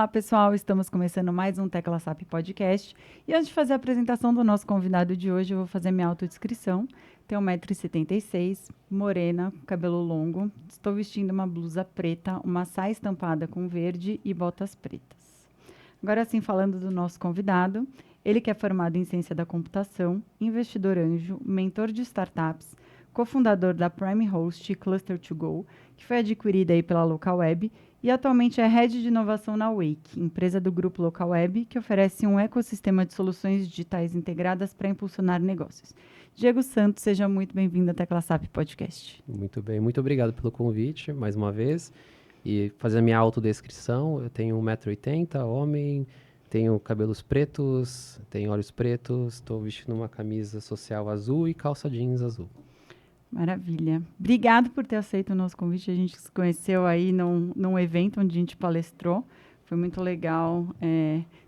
Olá, pessoal. Estamos começando mais um Tecla SAP Podcast. E antes de fazer a apresentação do nosso convidado de hoje, eu vou fazer minha autodescrição. Tenho 1,76 m, morena, cabelo longo. Estou vestindo uma blusa preta, uma saia estampada com verde e botas pretas. Agora sim, falando do nosso convidado, ele que é formado em ciência da computação, investidor anjo, mentor de startups, cofundador da Prime Host e Cluster2Go, que foi adquirida aí pela Localweb, e atualmente é Head de Inovação na Wake, empresa do grupo Localweb, que oferece um ecossistema de soluções digitais integradas para impulsionar negócios. Diego Santos, seja muito bem-vindo à Tecla SAP Podcast. Muito bem, muito obrigado pelo convite, mais uma vez. E fazer a minha autodescrição, eu tenho 1,80 m, homem, tenho cabelos pretos, tenho olhos pretos, estou vestindo uma camisa social azul e calça jeans azul. Maravilha. Obrigado por ter aceito o nosso convite. A gente se conheceu aí num evento onde a gente palestrou. Foi muito legal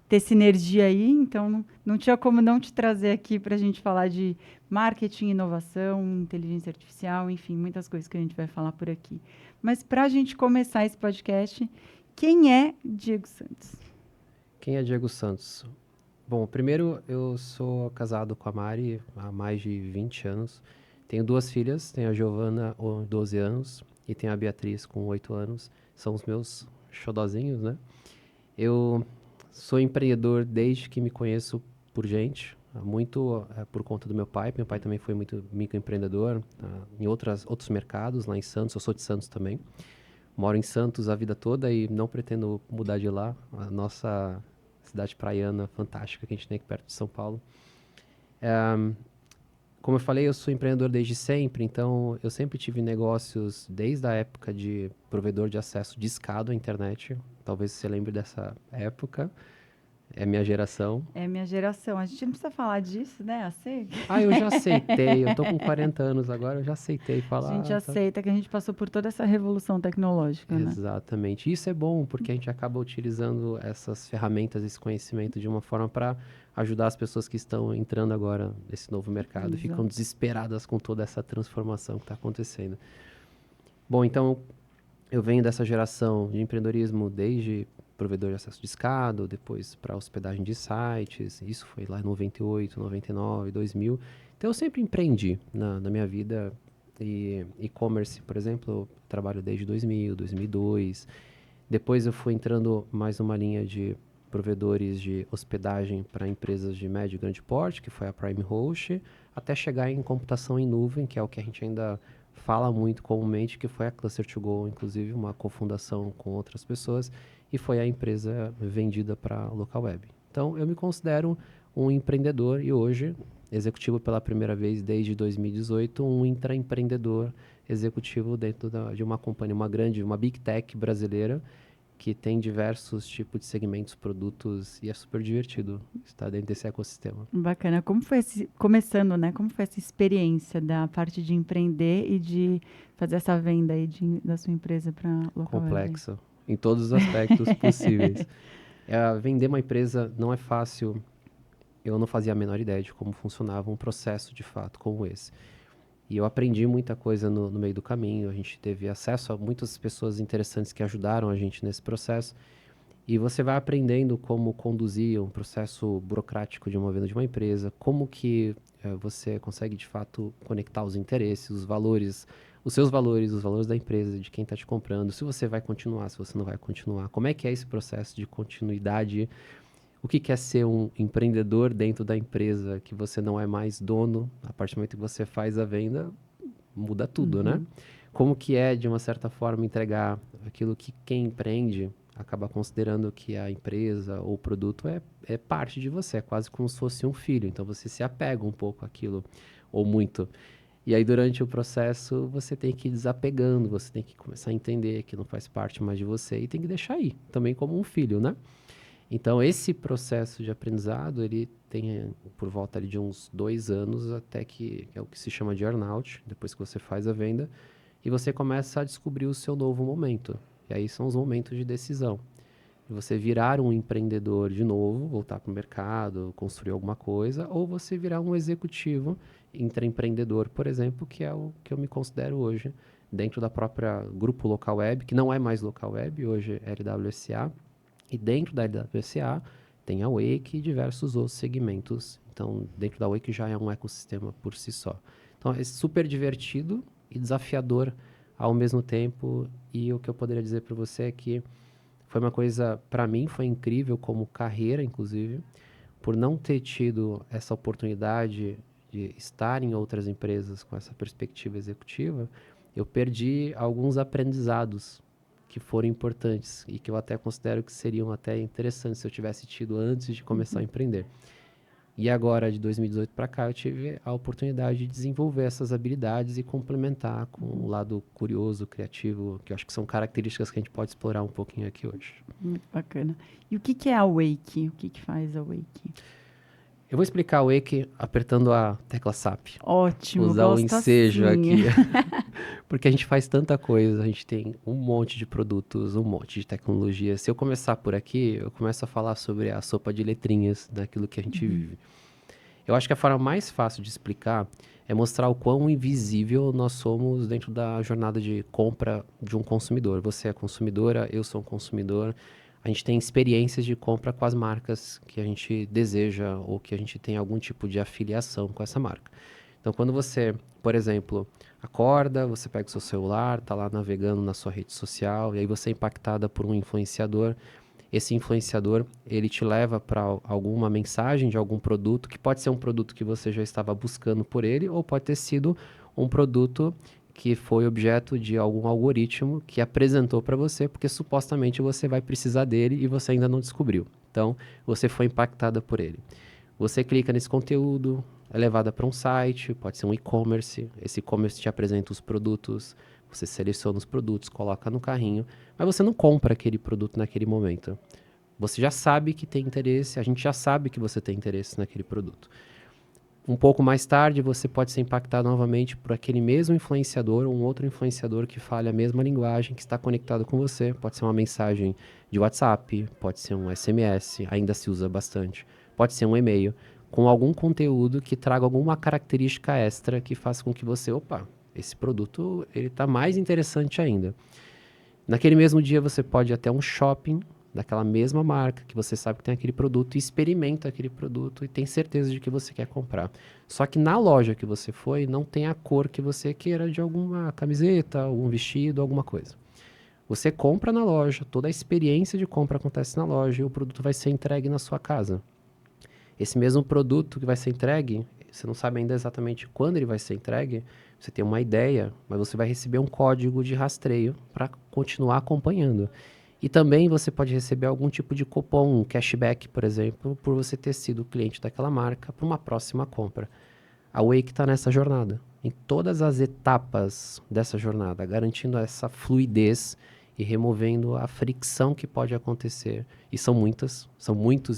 ter sinergia aí. Então, não tinha como não te trazer aqui para a gente falar de marketing, inovação, inteligência artificial, enfim, muitas coisas que a gente vai falar por aqui. Mas para a gente começar esse podcast, quem é Diego Santos? Quem é Diego Santos? Bom, primeiro, eu sou casado com a Mari há mais de 20 anos. Tenho 2 filhas, tenho a Giovana, com 12 anos, e tenho a Beatriz, com 8 anos. São os meus xodozinhos, né? Eu sou empreendedor desde que me conheço por gente, muito por conta do meu pai. Meu pai também foi muito microempreendedor em outros mercados, lá em Santos. Eu sou de Santos também. Moro em Santos a vida toda e não pretendo mudar de lá. A nossa cidade praiana fantástica que a gente tem aqui perto de São Paulo. Como eu falei, eu sou empreendedor desde sempre, então eu sempre tive negócios desde a época de provedor de acesso discado à internet. Talvez você lembre dessa época. É minha geração. É minha geração. A gente não precisa falar disso, né? Assim. Eu já aceitei. Eu tô com 40 anos agora, eu já aceitei A gente falar. aceita que a gente passou por toda essa revolução tecnológica, né? Exatamente. Isso é bom, porque a gente acaba utilizando essas ferramentas, esse conhecimento de uma forma para ajudar as pessoas que estão entrando agora nesse novo mercado e ficam desesperadas com toda essa transformação que está acontecendo. Bom, então eu venho dessa geração de empreendedorismo desde provedor de acesso discado, depois para hospedagem de sites. Isso foi lá em 98, 99, 2000. Então eu sempre empreendi na minha vida. E e-commerce, por exemplo, eu trabalho desde 2000, 2002. Depois eu fui entrando mais numa linha de provedores de hospedagem para empresas de médio e grande porte, que foi a Prime Host, até chegar em computação em nuvem, que é o que a gente ainda fala muito comumente, que foi a Cluster2Go, inclusive uma cofundação com outras pessoas, e foi a empresa vendida para a Localweb. Então, eu me considero um empreendedor e hoje executivo pela primeira vez desde 2018, um intraempreendedor executivo dentro de uma companhia, uma big tech brasileira, que tem diversos tipos de segmentos, produtos, e é super divertido estar dentro desse ecossistema. Bacana. Como foi começando, né? Como foi essa experiência da parte de empreender e de fazer essa venda aí da sua empresa para Localweb? Complexo, em todos os aspectos possíveis. Vender uma empresa não é fácil. Eu não fazia a menor ideia de como funcionava um processo de fato como esse. E eu aprendi muita coisa no meio do caminho. A gente teve acesso a muitas pessoas interessantes que ajudaram a gente nesse processo. E você vai aprendendo como conduzir um processo burocrático de uma venda de uma empresa, como que você consegue de fato conectar os interesses, os valores, os seus valores, os valores da empresa, de quem está te comprando, se você vai continuar, se você não vai continuar, como é que é esse processo de continuidade. O que é ser um empreendedor dentro da empresa, que você não é mais dono, a partir do momento que você faz a venda, muda tudo, né? Como que é, de uma certa forma, entregar aquilo que quem empreende acaba considerando que a empresa ou o produto é parte de você, é quase como se fosse um filho. Então, você se apega um pouco àquilo, ou muito. E aí, durante o processo, você tem que ir desapegando, você tem que começar a entender que não faz parte mais de você e tem que deixar ir, também como um filho, né? Então, esse processo de aprendizado, ele tem por volta ali de uns 2 anos, até que é o que se chama de earnout, depois que você faz a venda, e você começa a descobrir o seu novo momento. E aí são os momentos de decisão. De você virar um empreendedor de novo, voltar para o mercado, construir alguma coisa, ou você virar um executivo intraempreendedor, por exemplo, que é o que eu me considero hoje, dentro da própria grupo Localweb, que não é mais Localweb, hoje é LWSA. E dentro da LWSA tem a Wake e diversos outros segmentos. Então, dentro da Wake já é um ecossistema por si só. Então, é super divertido e desafiador ao mesmo tempo. E o que eu poderia dizer para você é que foi uma coisa, para mim, foi incrível como carreira, inclusive, por não ter tido essa oportunidade de estar em outras empresas com essa perspectiva executiva, eu perdi alguns aprendizados que foram importantes e que eu até considero que seriam até interessantes se eu tivesse tido antes de começar a empreender. E agora, de 2018 para cá, eu tive a oportunidade de desenvolver essas habilidades e complementar com o lado curioso, criativo, que eu acho que são características que a gente pode explorar um pouquinho aqui hoje. Muito bacana. E o que que é a Wake? O que que faz a Wake? Eu vou explicar o Wake apertando a tecla SAP. Ótimo, Usar o gosto ensejo assim. aqui. Porque a gente faz tanta coisa, a gente tem um monte de produtos, um monte de tecnologia. Se eu começar por aqui, eu começo a falar sobre a sopa de letrinhas daquilo que a gente vive. Eu acho que a forma mais fácil de explicar é mostrar o quão invisível nós somos dentro da jornada de compra de um consumidor. Você é consumidora, eu sou um consumidor. A gente tem experiências de compra com as marcas que a gente deseja ou que a gente tem algum tipo de afiliação com essa marca. Então, quando você, por exemplo, acorda, você pega o seu celular, está lá navegando na sua rede social, e aí você é impactada por um influenciador. Esse influenciador, ele te leva para alguma mensagem de algum produto, que pode ser um produto que você já estava buscando por ele, ou pode ter sido um produto que foi objeto de algum algoritmo que apresentou para você, porque supostamente você vai precisar dele e você ainda não descobriu. Então, você foi impactada por ele. Você clica nesse conteúdo, é levada para um site, pode ser um e-commerce. Esse e-commerce te apresenta os produtos, você seleciona os produtos, coloca no carrinho, mas você não compra aquele produto naquele momento. Você já sabe que tem interesse, a gente já sabe que você tem interesse naquele produto. Um pouco mais tarde, você pode ser impactado novamente por aquele mesmo influenciador ou um outro influenciador que fale a mesma linguagem, que está conectado com você. Pode ser uma mensagem de WhatsApp, pode ser um SMS, ainda se usa bastante. Pode ser um e-mail, com algum conteúdo que traga alguma característica extra que faça com que você, opa, esse produto ele está mais interessante ainda. Naquele mesmo dia, você pode ir até um shopping daquela mesma marca, que você sabe que tem aquele produto, e experimenta aquele produto e tem certeza de que você quer comprar. Só que na loja que você foi, não tem a cor que você queira de alguma camiseta, algum vestido, alguma coisa. Você compra na loja, toda a experiência de compra acontece na loja e o produto vai ser entregue na sua casa. Esse mesmo produto que vai ser entregue, você não sabe ainda exatamente quando ele vai ser entregue, você tem uma ideia, mas você vai receber um código de rastreio para continuar acompanhando. E também você pode receber algum tipo de cupom, um cashback, por exemplo, por você ter sido cliente daquela marca para uma próxima compra. A Wake está nessa jornada, em todas as etapas dessa jornada, garantindo essa fluidez e removendo a fricção que pode acontecer. E são muitos,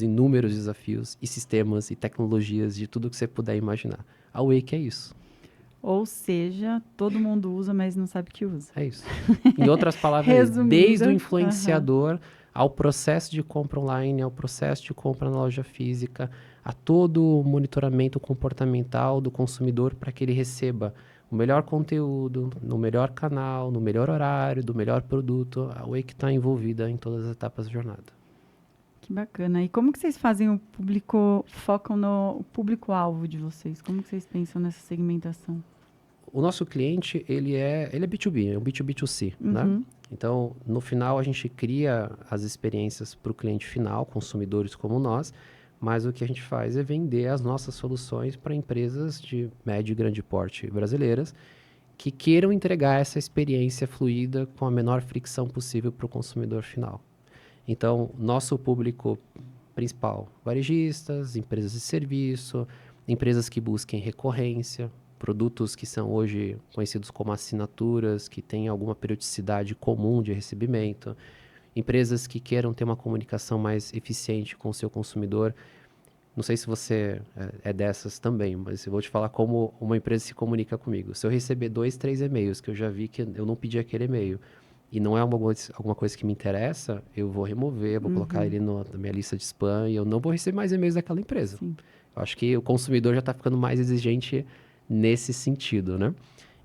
inúmeros desafios e sistemas e tecnologias de tudo que você puder imaginar. A Wake é isso. Ou seja, todo mundo usa, mas não sabe que usa. É isso. Em outras palavras, Resumindo, desde o influenciador ao processo de compra online, ao processo de compra na loja física, a todo o monitoramento comportamental do consumidor para que ele receba o melhor conteúdo, no melhor canal, no melhor horário, do melhor produto. A Wake está envolvida em todas as etapas da jornada. Que bacana. E como que vocês fazem o público, focam no público-alvo de vocês? Como que vocês pensam nessa segmentação? O nosso cliente, ele é B2B, é um B2B2C, né? Então, no final, a gente cria as experiências para o cliente final, consumidores como nós, mas o que a gente faz é vender as nossas soluções para empresas de médio e grande porte brasileiras que queiram entregar essa experiência fluida com a menor fricção possível para o consumidor final. Então, nosso público principal, varejistas, empresas de serviço, empresas que busquem recorrência, produtos que são hoje conhecidos como assinaturas, que têm alguma periodicidade comum de recebimento, empresas que queiram ter uma comunicação mais eficiente com o seu consumidor. Não sei se você é dessas também, mas eu vou te falar como uma empresa se comunica comigo. Se eu receber 2, 3 e-mails que eu já vi que eu não pedi aquele e-mail e não é alguma coisa que me interessa, eu vou remover, vou colocar ele na minha lista de spam e eu não vou receber mais e-mails daquela empresa. Sim. Eu acho que o consumidor já está ficando mais exigente nesse sentido, né?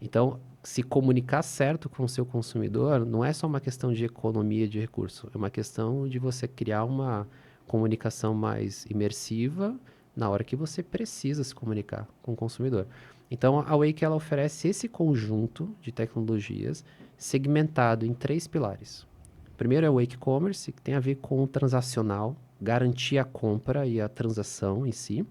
Então, se comunicar certo com o seu consumidor não é só uma questão de economia de recurso, é uma questão de você criar uma comunicação mais imersiva na hora que você precisa se comunicar com o consumidor. Então, a Wake ela oferece esse conjunto de tecnologias segmentado em 3 pilares. O primeiro é o Wake Commerce, que tem a ver com o transacional, garantir a compra e a transação em si.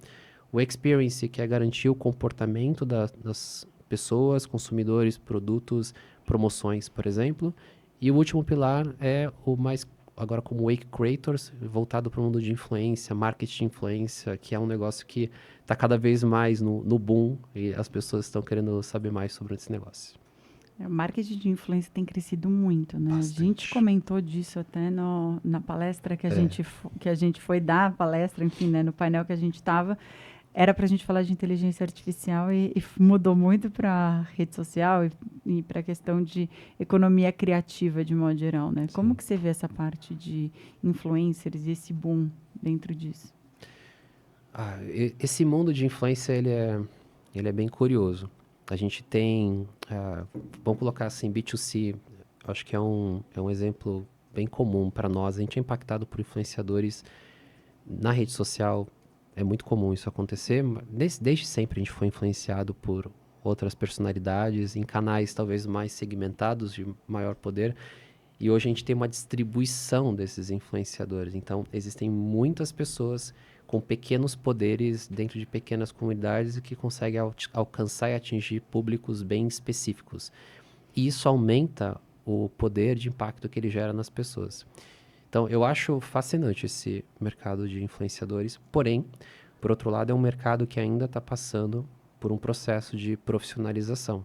O Experience, que é garantir o comportamento das pessoas, consumidores, produtos, promoções, por exemplo. E o último pilar é o mais, agora como Wake Creators, voltado para o mundo de influência, marketing de influência, que é um negócio que está cada vez mais no boom e as pessoas estão querendo saber mais sobre esse negócio. O marketing de influência tem crescido muito, né? Bastante. A gente comentou disso até na palestra que a gente foi dar, a palestra, enfim, né, no painel que a gente estava. Era para a gente falar de inteligência artificial e mudou muito para rede social e para a questão de economia criativa de modo geral, né? Sim. Como que você vê essa parte de influencers e esse boom dentro disso? Esse mundo de influência, ele é bem curioso. A gente tem, vamos colocar assim, B2C, acho que é um exemplo bem comum para nós. A gente é impactado por influenciadores na rede social, é muito comum isso acontecer. Desde sempre a gente foi influenciado por outras personalidades, em canais talvez mais segmentados, de maior poder. E hoje a gente tem uma distribuição desses influenciadores. Então, existem muitas pessoas com pequenos poderes dentro de pequenas comunidades que conseguem alcançar e atingir públicos bem específicos. E isso aumenta o poder de impacto que ele gera nas pessoas. Então, eu acho fascinante esse mercado de influenciadores, porém, por outro lado, é um mercado que ainda está passando por um processo de profissionalização.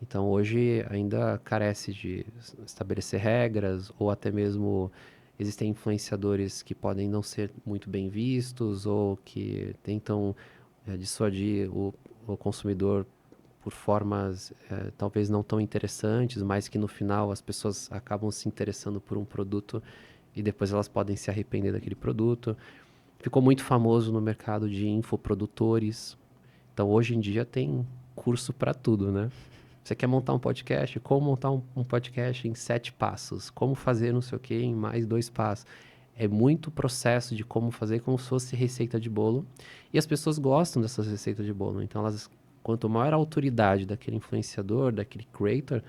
Então, hoje ainda carece de estabelecer regras ou até mesmo existem influenciadores que podem não ser muito bem vistos ou que tentam dissuadir o consumidor por formas talvez não tão interessantes, mas que no final as pessoas acabam se interessando por um produto e depois elas podem se arrepender daquele produto. Ficou muito famoso no mercado de infoprodutores. Então, hoje em dia tem curso para tudo, né? Você quer montar um podcast? Como montar um podcast em 7 passos? Como fazer não sei o que em mais 2 passos? É muito processo de como fazer como se fosse receita de bolo. E as pessoas gostam dessas receitas de bolo. Então, quanto maior a autoridade daquele influenciador, daquele creator,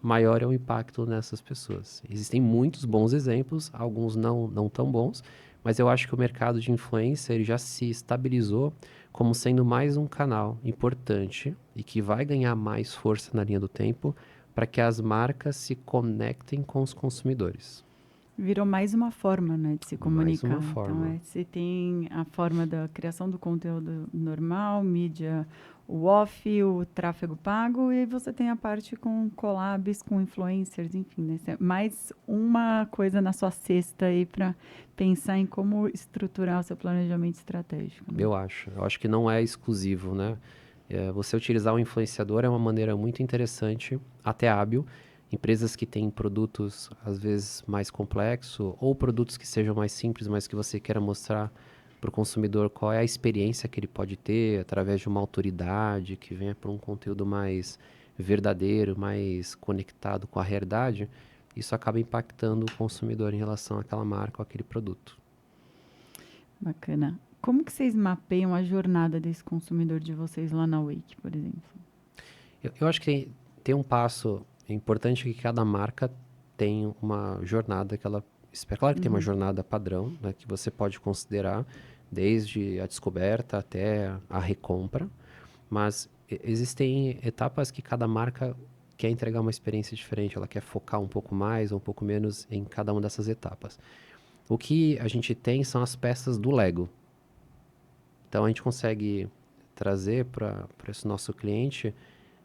maior é o impacto nessas pessoas. Existem muitos bons exemplos, alguns não tão bons, mas eu acho que o mercado de influência ele já se estabilizou como sendo mais um canal importante e que vai ganhar mais força na linha do tempo para que as marcas se conectem com os consumidores. Virou mais uma forma, né, de se comunicar. Mais uma forma. Então, você tem a forma da criação do conteúdo normal, mídia, o off, o tráfego pago, e você tem a parte com collabs, com influencers, enfim, né? Mais uma coisa na sua cesta aí para pensar em como estruturar o seu planejamento estratégico. Né? Eu acho que não é exclusivo, né? Você utilizar um influenciador é uma maneira muito interessante, até hábil. Empresas que têm produtos, às vezes, mais complexos, ou produtos que sejam mais simples, mas que você queira mostrar para o consumidor qual é a experiência que ele pode ter através de uma autoridade que venha para um conteúdo mais verdadeiro, mais conectado com a realidade, isso acaba impactando o consumidor em relação àquela marca ou àquele produto. Bacana. Como que vocês mapeiam a jornada desse consumidor de vocês lá na Wake, por exemplo? Eu acho que tem um passo importante que cada marca tem uma jornada que ela espera. Claro que tem uma jornada padrão, né, que você pode considerar desde a descoberta até a recompra, mas existem etapas que cada marca quer entregar uma experiência diferente, ela quer focar um pouco mais ou um pouco menos em cada uma dessas etapas. O que a gente tem são as peças do Lego. Então a gente consegue trazer para esse nosso cliente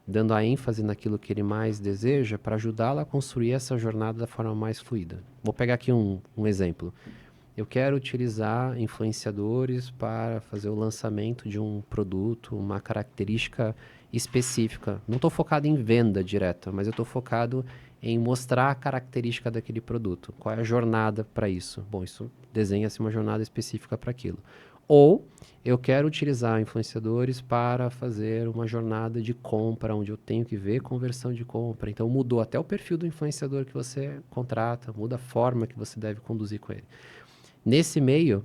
dando a ênfase naquilo que ele mais deseja para ajudá-lo a construir essa jornada da forma mais fluida. Vou pegar aqui um exemplo. Eu quero utilizar influenciadores para fazer o lançamento de um produto, uma característica específica. Não estou focado em venda direta, mas eu estou focado em mostrar a característica daquele produto. Qual é a jornada para isso? Bom, isso desenha-se uma jornada específica para aquilo. Ou eu quero utilizar influenciadores para fazer uma jornada de compra, onde eu tenho que ver conversão de compra. Então, mudou até o perfil do influenciador que você contrata, muda a forma que você deve conduzir com ele. Nesse meio,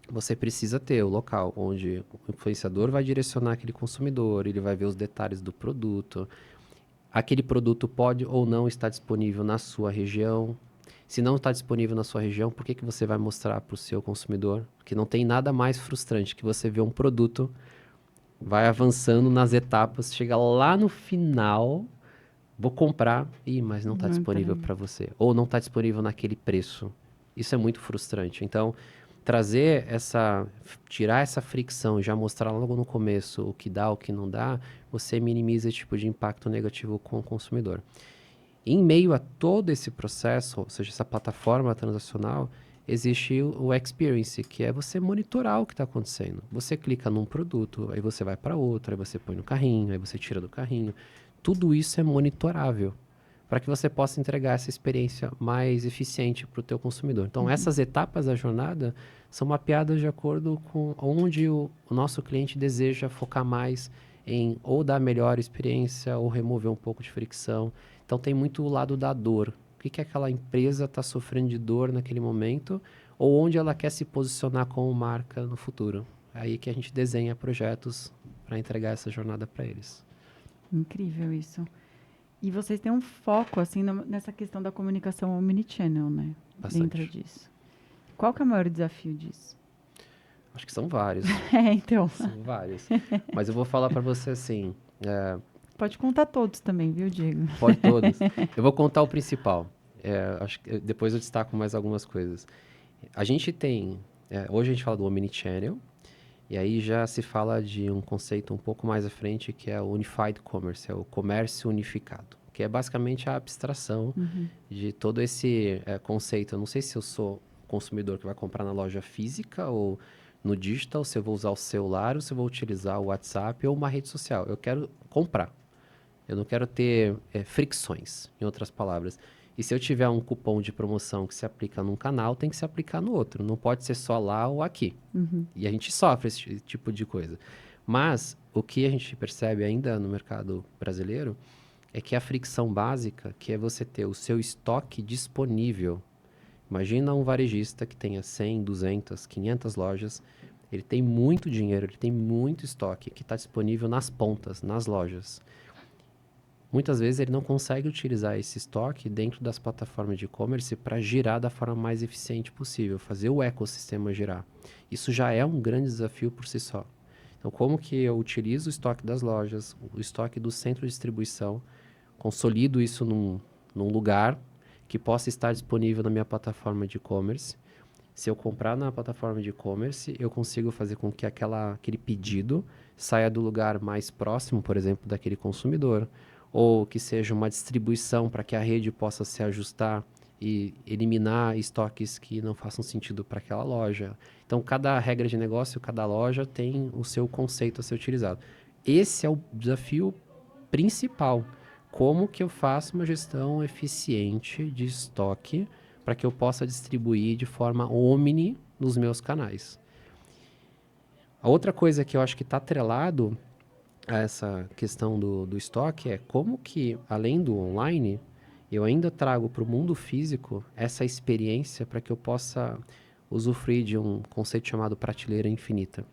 você precisa ter o local onde o influenciador vai direcionar aquele consumidor, ele vai ver os detalhes do produto. Aquele produto pode ou não estar disponível na sua região. Se não está disponível na sua região, por que, que você vai mostrar para o seu consumidor? Porque não tem nada mais frustrante que você ver um produto, vai avançando nas etapas, chega lá no final, vou comprar, mas não está Não disponível tem. para você. Ou não está disponível naquele preço. Isso é muito frustrante. Então, trazer tirar essa fricção e já mostrar logo no começo o que dá, o que não dá, você minimiza esse tipo de impacto negativo com o consumidor. Em meio a todo esse processo, ou seja, essa plataforma transacional, existe o experience, que é você monitorar o que está acontecendo. Você clica num produto, aí você vai para outro, aí você põe no carrinho, aí você tira do carrinho. Tudo isso é monitorável para que você possa entregar essa experiência mais eficiente para o teu consumidor. Então, essas etapas da jornada são mapeadas de acordo com onde o nosso cliente deseja focar mais em ou dar melhor experiência ou remover um pouco de fricção. Então, tem muito o lado da dor. O que aquela empresa está sofrendo de dor naquele momento ou onde ela quer se posicionar como marca no futuro. É aí que a gente desenha projetos para entregar essa jornada para eles. Incrível isso. E vocês têm um foco, assim, nessa questão da comunicação omnichannel, né? Bastante. Dentro disso. Qual que é o maior desafio disso? Acho que são vários. Então. São vários. Mas eu vou falar para você assim. Pode contar todos também, viu, Diego? Pode todos. Eu vou contar o principal. Acho que depois eu destaco mais algumas coisas. A gente tem. Hoje a gente fala do Omnichannel. E aí já se fala de um conceito um pouco mais à frente, que é o Unified Commerce, é o comércio unificado, que é basicamente a abstração de todo esse conceito. Eu não sei se eu sou consumidor que vai comprar na loja física ou no digital, se eu vou usar o celular ou se eu vou utilizar o WhatsApp ou uma rede social. Eu quero comprar. Eu não quero ter fricções, em outras palavras. E se eu tiver um cupom de promoção que se aplica num canal, tem que se aplicar no outro. Não pode ser só lá ou aqui. E a gente sofre esse tipo de coisa. Mas o que a gente percebe ainda no mercado brasileiro é que a fricção básica, que é você ter o seu estoque disponível. Imagina um varejista que tenha 100, 200, 500 lojas. Ele tem muito dinheiro, ele tem muito estoque que está disponível nas pontas, nas lojas. Muitas vezes ele não consegue utilizar esse estoque dentro das plataformas de e-commerce para girar da forma mais eficiente possível, fazer o ecossistema girar. Isso já é um grande desafio por si só. Então, como que eu utilizo o estoque das lojas, o estoque do centro de distribuição, consolido isso num lugar que possa estar disponível na minha plataforma de e-commerce. Se eu comprar na plataforma de e-commerce, eu consigo fazer com que aquele pedido saia do lugar mais próximo, por exemplo, daquele consumidor, ou que seja uma distribuição para que a rede possa se ajustar e eliminar estoques que não façam sentido para aquela loja. Então, cada regra de negócio, cada loja tem o seu conceito a ser utilizado. Esse é o desafio principal. Como que eu faço uma gestão eficiente de estoque para que eu possa distribuir de forma omni nos meus canais? A outra coisa que eu acho que está atrelado a essa questão do estoque é como que, além do online, eu ainda trago para o mundo físico essa experiência para que eu possa usufruir de um conceito chamado prateleira infinita.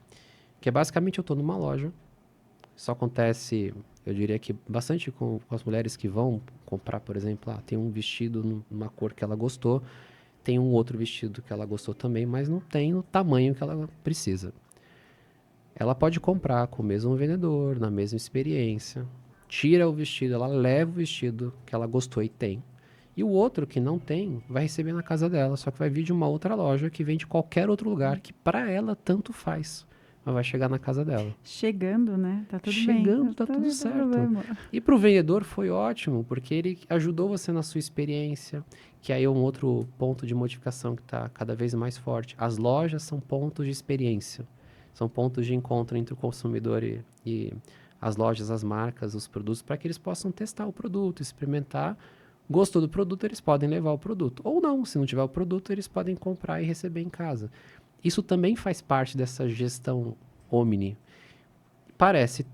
Que é basicamente eu estou numa loja, isso acontece, eu diria que bastante com as mulheres que vão comprar, por exemplo, tem um vestido numa cor que ela gostou, tem um outro vestido que ela gostou também, mas não tem o tamanho que ela precisa. Ela pode comprar com o mesmo vendedor, na mesma experiência, tira o vestido, ela leva o vestido que ela gostou e tem. E o outro que não tem, vai receber na casa dela, só que vai vir de uma outra loja que vem de qualquer outro lugar, que para ela tanto faz. Mas vai chegar na casa dela. Chegando, né? Tá tudo bem. Chegando, tá tudo certo. E para o vendedor foi ótimo, porque ele ajudou você na sua experiência, que aí é um outro ponto de modificação que está cada vez mais forte. As lojas são pontos de experiência. São pontos de encontro entre o consumidor e as lojas, as marcas, os produtos, para que eles possam testar o produto, experimentar. Gostou do produto, eles podem levar o produto. Ou não, se não tiver o produto, eles podem comprar e receber em casa. Isso também faz parte dessa gestão omni. Parece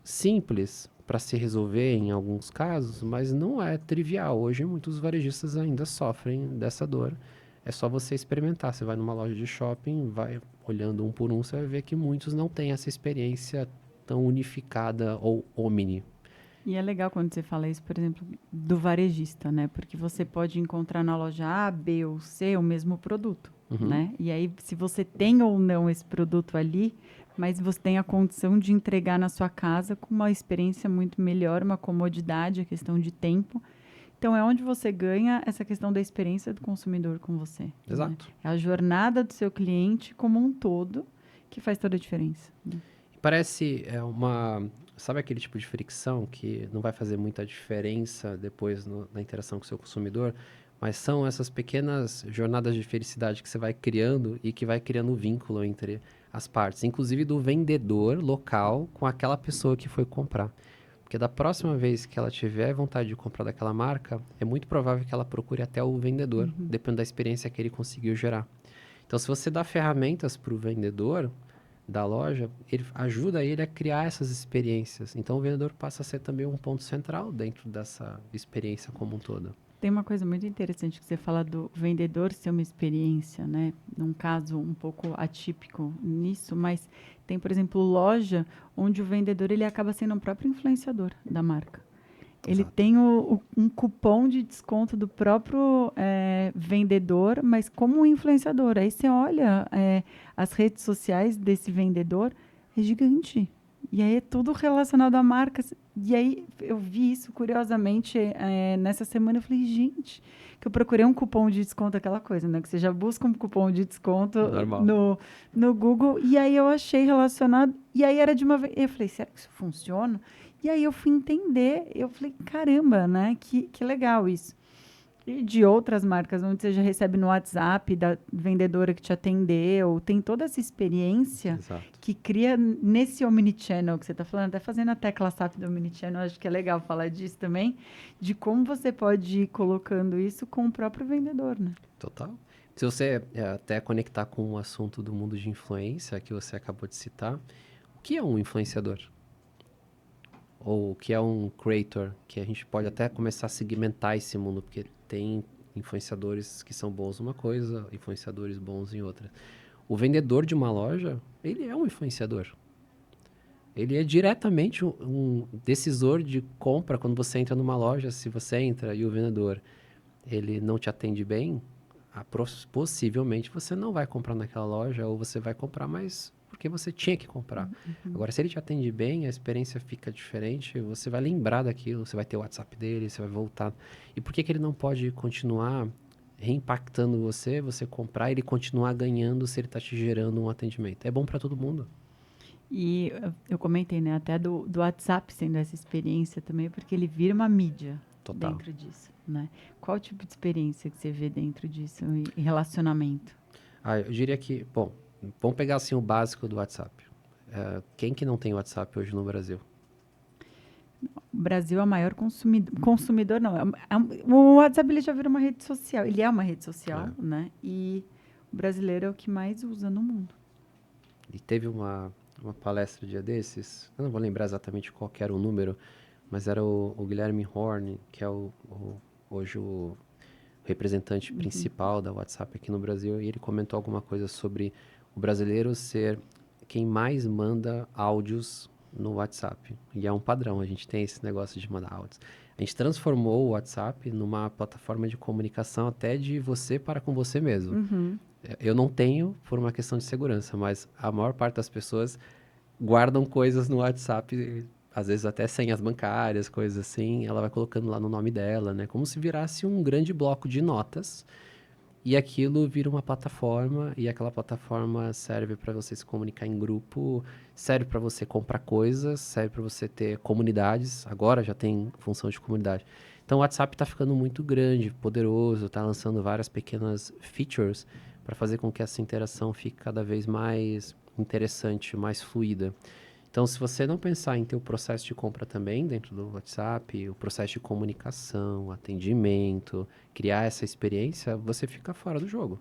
simples para se resolver em alguns casos, mas não é trivial. Hoje, muitos varejistas ainda sofrem dessa dor. É só você experimentar. Você vai numa loja de shopping, vai olhando um por um, você vai ver que muitos não têm essa experiência tão unificada ou omni. E é legal quando você fala isso, por exemplo, do varejista, né? Porque você pode encontrar na loja A, B ou C o mesmo produto, Uhum. né? E aí, se você tem ou não esse produto ali, mas você tem a condição de entregar na sua casa com uma experiência muito melhor, uma comodidade, a questão de tempo. Então, é onde você ganha essa questão da experiência do consumidor com você, né? Exato. É a jornada do seu cliente como um todo que faz toda a diferença, né? Parece sabe aquele tipo de fricção que não vai fazer muita diferença depois na interação com o seu consumidor, mas são essas pequenas jornadas de felicidade que você vai criando e que vai criando vínculo entre as partes, inclusive do vendedor local com aquela pessoa que foi comprar. Porque da próxima vez que ela tiver vontade de comprar daquela marca, é muito provável que ela procure até o vendedor, dependendo da experiência que ele conseguiu gerar. Então, se você dá ferramentas para o vendedor da loja, ele ajuda ele a criar essas experiências. Então, o vendedor passa a ser também um ponto central dentro dessa experiência como um todo. Tem uma coisa muito interessante que você fala do vendedor ser uma experiência, né? Num caso um pouco atípico nisso, mas tem, por exemplo, loja onde o vendedor ele acaba sendo o próprio influenciador da marca. Ele Exato. tem um cupom de desconto do próprio vendedor, mas como um influenciador. Aí você olha as redes sociais desse vendedor, é gigante. E aí é tudo relacionado a marcas. E aí eu vi isso, curiosamente, nessa semana. Eu falei, gente, que eu procurei um cupom de desconto, aquela coisa, né? Que você já busca um cupom de desconto Normal. no Google. E aí eu achei relacionado. E aí era de uma vez. Eu falei, será que isso funciona? E aí eu fui entender, eu falei, caramba, né? Que legal isso. E de outras marcas, onde você já recebe no WhatsApp da vendedora que te atendeu, tem toda essa experiência Exato. que cria nesse omnichannel que você está falando, até fazendo a tecla SAP do omnichannel, acho que é legal falar disso também, de como você pode ir colocando isso com o próprio vendedor, né? Total. Se você até conectar com o assunto do mundo de influência que você acabou de citar, o que é um influenciador? Ou o que é um creator? Que a gente pode até começar a segmentar esse mundo, porque tem influenciadores que são bons numa coisa, influenciadores bons em outra. O vendedor de uma loja, ele é um influenciador. Ele é diretamente um decisor de compra quando você entra numa loja. Se você entra e o vendedor ele não te atende bem, possivelmente você não vai comprar naquela loja ou você vai comprar, mas porque você tinha que comprar. Agora, se ele te atende bem, a experiência fica diferente, você vai lembrar daquilo, você vai ter o WhatsApp dele, você vai voltar. E por que que ele não pode continuar reimpactando você, você comprar e ele continuar ganhando se ele está te gerando um atendimento? É bom para todo mundo. E eu comentei, né, até do WhatsApp sendo essa experiência também, porque ele vira uma mídia Total. dentro disso, né? Qual tipo de experiência que você vê dentro disso em relacionamento? Eu diria que, bom, vamos pegar assim o básico do WhatsApp. Quem que não tem WhatsApp hoje no Brasil? O Brasil é o maior consumidor, não. O WhatsApp ele já virou uma rede social. Ele é uma rede social, É. né? E o brasileiro é o que mais usa no mundo. E teve uma palestra dia desses, eu não vou lembrar exatamente qual que era o número, mas era o Guilherme Horn, que é hoje o representante principal da WhatsApp aqui no Brasil, e ele comentou alguma coisa sobre o brasileiro ser quem mais manda áudios no WhatsApp. E é um padrão, a gente tem esse negócio de mandar áudios. A gente transformou o WhatsApp numa plataforma de comunicação até de você para com você mesmo. Uhum. Eu não tenho por uma questão de segurança, mas a maior parte das pessoas guardam coisas no WhatsApp, às vezes até senhas bancárias, coisas assim, ela vai colocando lá no nome dela, né? Como se virasse um grande bloco de notas e aquilo vira uma plataforma e aquela plataforma serve para você se comunicar em grupo, serve para você comprar coisas, serve para você ter comunidades, agora já tem função de comunidade. Então o WhatsApp está ficando muito grande, poderoso, está lançando várias pequenas features para fazer com que essa interação fique cada vez mais interessante, mais fluida. Então, se você não pensar em ter o processo de compra também dentro do WhatsApp, o processo de comunicação, atendimento, criar essa experiência, você fica fora do jogo.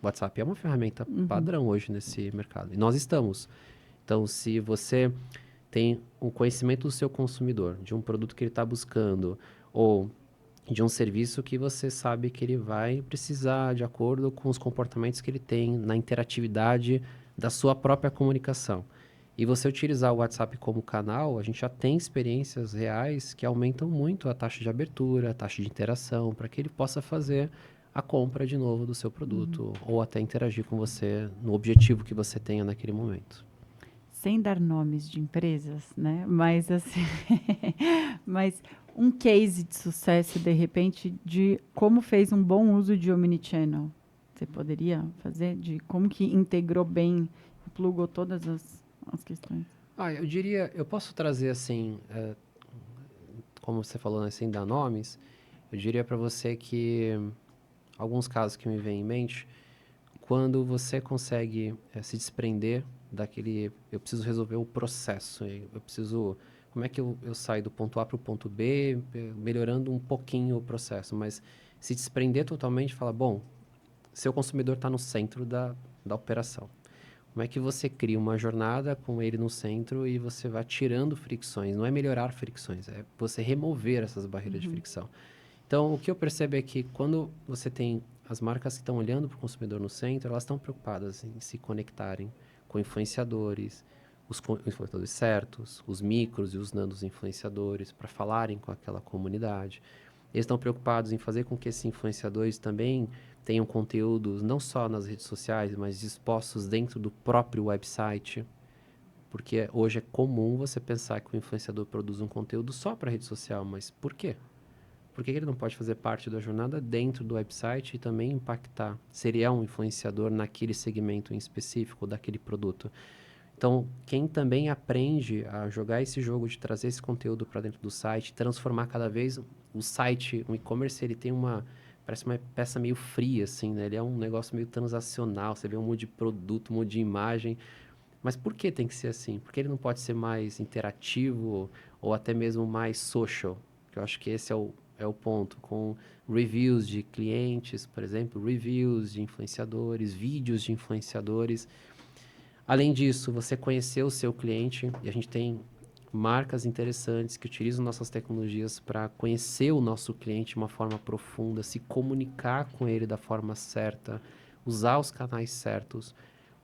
O WhatsApp é uma ferramenta padrão hoje nesse mercado. E nós estamos. Então, se você tem um conhecimento do seu consumidor, de um produto que ele está buscando, ou de um serviço que você sabe que ele vai precisar de acordo com os comportamentos que ele tem na interatividade da sua própria comunicação. E você utilizar o WhatsApp como canal, a gente já tem experiências reais que aumentam muito a taxa de abertura, a taxa de interação, para que ele possa fazer a compra de novo do seu produto ou até interagir com você no objetivo que você tenha naquele momento. Sem dar nomes de empresas, né? Mas assim, mas um case de sucesso, de repente, de como fez um bom uso de Omnichannel. Você poderia fazer? De como que integrou bem, plugou todas as questões. Eu diria, eu posso trazer assim, como você falou, né, sem dar nomes, eu diria para você que alguns casos que me vêm em mente, quando você consegue se desprender daquele, eu preciso resolver o processo, eu preciso, como é que eu saio do ponto A para o ponto B, melhorando um pouquinho o processo, mas se desprender totalmente e falar, bom, seu consumidor está no centro da operação. Como é que você cria uma jornada com ele no centro e você vai tirando fricções? Não é melhorar fricções, é você remover essas barreiras de fricção. Então, o que eu percebo é que quando você tem as marcas que estão olhando para o consumidor no centro, elas estão preocupadas em se conectarem com influenciadores, os influenciadores certos, os micros e os nanos influenciadores, para falarem com aquela comunidade. Eles estão preocupados em fazer com que esses influenciadores também tenham conteúdos não só nas redes sociais, mas expostos dentro do próprio website. Porque hoje é comum você pensar que o influenciador produz um conteúdo só para a rede social, mas por quê? Por que ele não pode fazer parte da jornada dentro do website e também impactar? Seria um influenciador naquele segmento em específico, daquele produto. Então, quem também aprende a jogar esse jogo de trazer esse conteúdo para dentro do site, transformar cada vez o site, o e-commerce, ele tem parece uma peça meio fria, assim, né? Ele é um negócio meio transacional, você vê um monte de produto, um monte de imagem. Mas por que tem que ser assim? Por que ele não pode ser mais interativo ou até mesmo mais social? Que eu acho que esse é o ponto, com reviews de clientes, por exemplo, reviews de influenciadores, vídeos de influenciadores. Além disso, você conhecer o seu cliente, e a gente tem marcas interessantes que utilizam nossas tecnologias para conhecer o nosso cliente de uma forma profunda, se comunicar com ele da forma certa, usar os canais certos.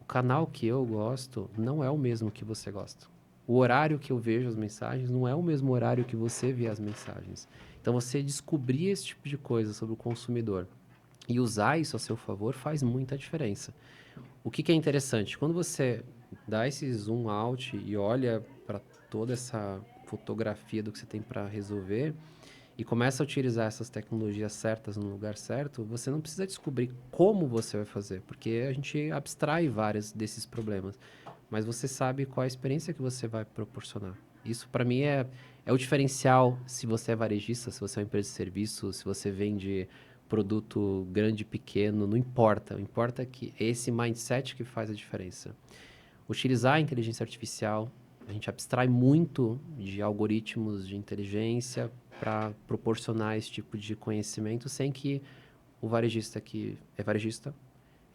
O canal que eu gosto não é o mesmo que você gosta. O horário que eu vejo as mensagens não é o mesmo horário que você vê as mensagens. Então, você descobrir esse tipo de coisa sobre o consumidor e usar isso a seu favor faz muita diferença. O que é interessante? Quando você dá esse zoom out e olha para toda essa fotografia do que você tem para resolver e começa a utilizar essas tecnologias certas no lugar certo, você não precisa descobrir como você vai fazer, porque a gente abstrai vários desses problemas, mas você sabe qual a experiência que você vai proporcionar. Isso, para mim, é o diferencial se você é varejista, se você é uma empresa de serviço, se você vende produto grande, pequeno, não importa. O importa é que é esse mindset que faz a diferença. Utilizar a inteligência artificial, a gente abstrai muito de algoritmos de inteligência para proporcionar esse tipo de conhecimento sem que o varejista que é varejista,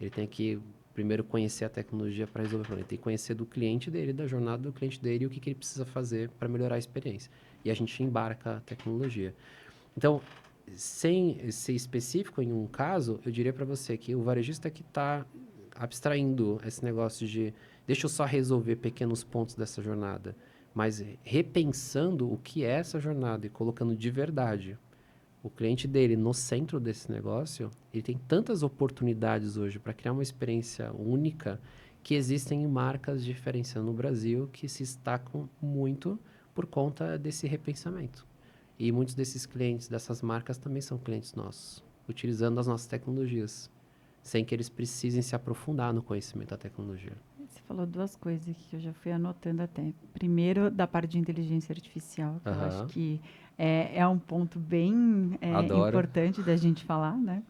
ele tem que primeiro conhecer a tecnologia para resolver o problema. Ele tem que conhecer do cliente dele, da jornada do cliente dele e o que ele precisa fazer para melhorar a experiência. E a gente embarca a tecnologia. Então, sem ser específico em um caso, eu diria para você que o varejista que está abstraindo esse negócio de deixa eu só resolver pequenos pontos dessa jornada, mas repensando o que é essa jornada e colocando de verdade o cliente dele no centro desse negócio, ele tem tantas oportunidades hoje para criar uma experiência única que existem marcas diferenciando no Brasil que se destacam muito por conta desse repensamento. E muitos desses clientes dessas marcas também são clientes nossos, utilizando as nossas tecnologias, sem que eles precisem se aprofundar no conhecimento da tecnologia. Você falou duas coisas aqui que eu já fui anotando até. Primeiro, da parte de inteligência artificial, que eu acho que é um ponto bem importante da gente falar, né?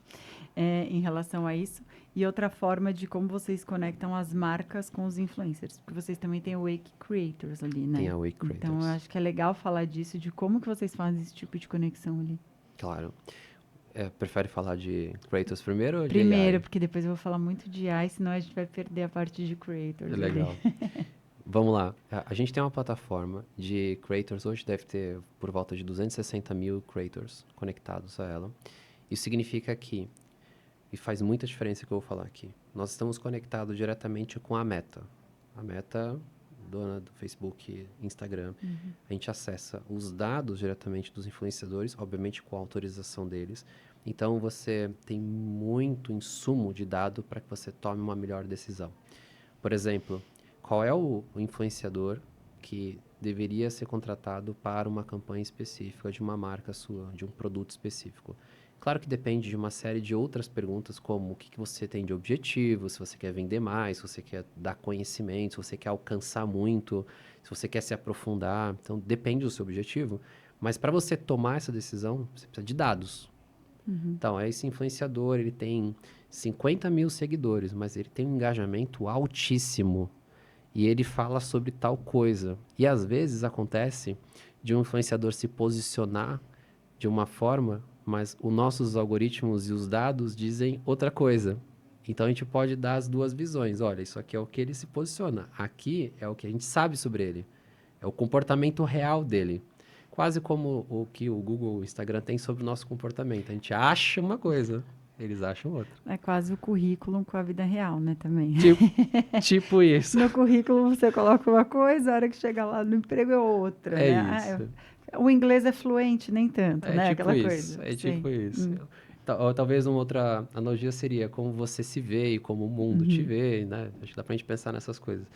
Em relação a isso. E outra forma de como vocês conectam as marcas com os influencers. Porque vocês também têm o Wake Creators ali, né? Tem a Wake Creators. Então, eu acho que é legal falar disso, de como que vocês fazem esse tipo de conexão ali. Claro. Prefere falar de creators primeiro ou de Primeiro, AI? porque depois eu vou falar muito de AI, senão a gente vai perder a parte de creators ali. Legal. Vamos lá. A gente tem uma plataforma de creators, hoje deve ter por volta de 260 mil creators conectados a ela. Isso significa que, e faz muita diferença o que eu vou falar aqui, nós estamos conectados diretamente com a Meta. A Meta, dona do Facebook, Instagram. A gente acessa os dados diretamente dos influenciadores, obviamente com a autorização deles. Então, você tem muito insumo de dado para que você tome uma melhor decisão. Por exemplo, qual é o influenciador que deveria ser contratado para uma campanha específica de uma marca sua, de um produto específico? Claro que depende de uma série de outras perguntas, como o que você tem de objetivo, se você quer vender mais, se você quer dar conhecimento, se você quer alcançar muito, se você quer se aprofundar. Então, depende do seu objetivo. Mas para você tomar essa decisão, você precisa de dados. Então, esse influenciador, ele tem 50 mil seguidores, mas ele tem um engajamento altíssimo. E ele fala sobre tal coisa. E às vezes acontece de um influenciador se posicionar de uma forma, mas os nossos algoritmos e os dados dizem outra coisa. Então a gente pode dar as duas visões. Olha, isso aqui é o que ele se posiciona. Aqui é o que a gente sabe sobre ele. É o comportamento real dele. Quase como o que o Google, o Instagram tem sobre o nosso comportamento. A gente acha uma coisa, eles acham outra. É quase o currículo com a vida real, né, também. Tipo isso. No currículo você coloca uma coisa, a hora que chega lá no emprego é outra, É né? isso. O inglês é fluente, nem tanto, É né? tipo Aquela isso, coisa. é Sim. tipo isso. Ou talvez uma outra analogia seria como você se vê e como o mundo te vê, né? Acho que dá pra gente pensar nessas coisas.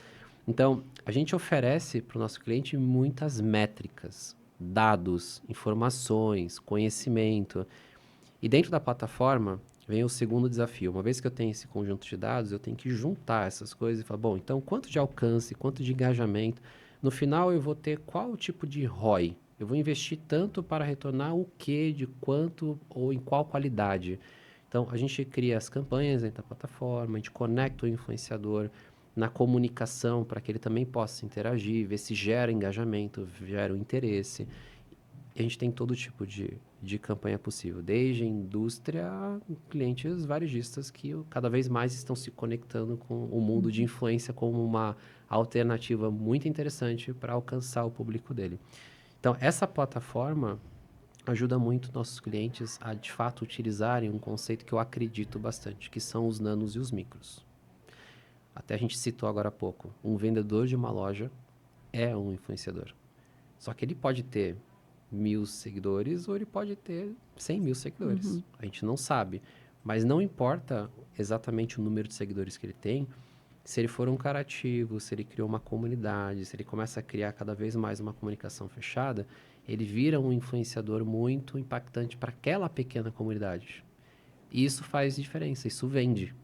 Então, a gente oferece para o nosso cliente muitas métricas, dados, informações, conhecimento. E dentro da plataforma vem o segundo desafio. Uma vez que eu tenho esse conjunto de dados, eu tenho que juntar essas coisas e falar, bom, então quanto de alcance, quanto de engajamento. No final eu vou ter qual tipo de ROI? Eu vou investir tanto para retornar o quê, de quanto ou em qual qualidade. Então a gente cria as campanhas dentro da plataforma, a gente conecta o influenciador na comunicação para que ele também possa interagir, ver se gera engajamento, gera o interesse. E a gente tem todo tipo de campanha possível, desde a indústria a clientes varejistas que cada vez mais estão se conectando com o mundo de influência como uma alternativa muito interessante para alcançar o público dele. Então, essa plataforma ajuda muito nossos clientes a, de fato, utilizarem um conceito que eu acredito bastante, que são os nanos e os micros. Até a gente citou agora há pouco, um vendedor de uma loja é um influenciador. Só que ele pode ter 1.000 seguidores ou ele pode ter 100 mil seguidores. A gente não sabe. Mas não importa exatamente o número de seguidores que ele tem, se ele for um cara ativo, se ele criou uma comunidade, se ele começa a criar cada vez mais uma comunicação fechada, ele vira um influenciador muito impactante para aquela pequena comunidade. E isso faz diferença, isso vende.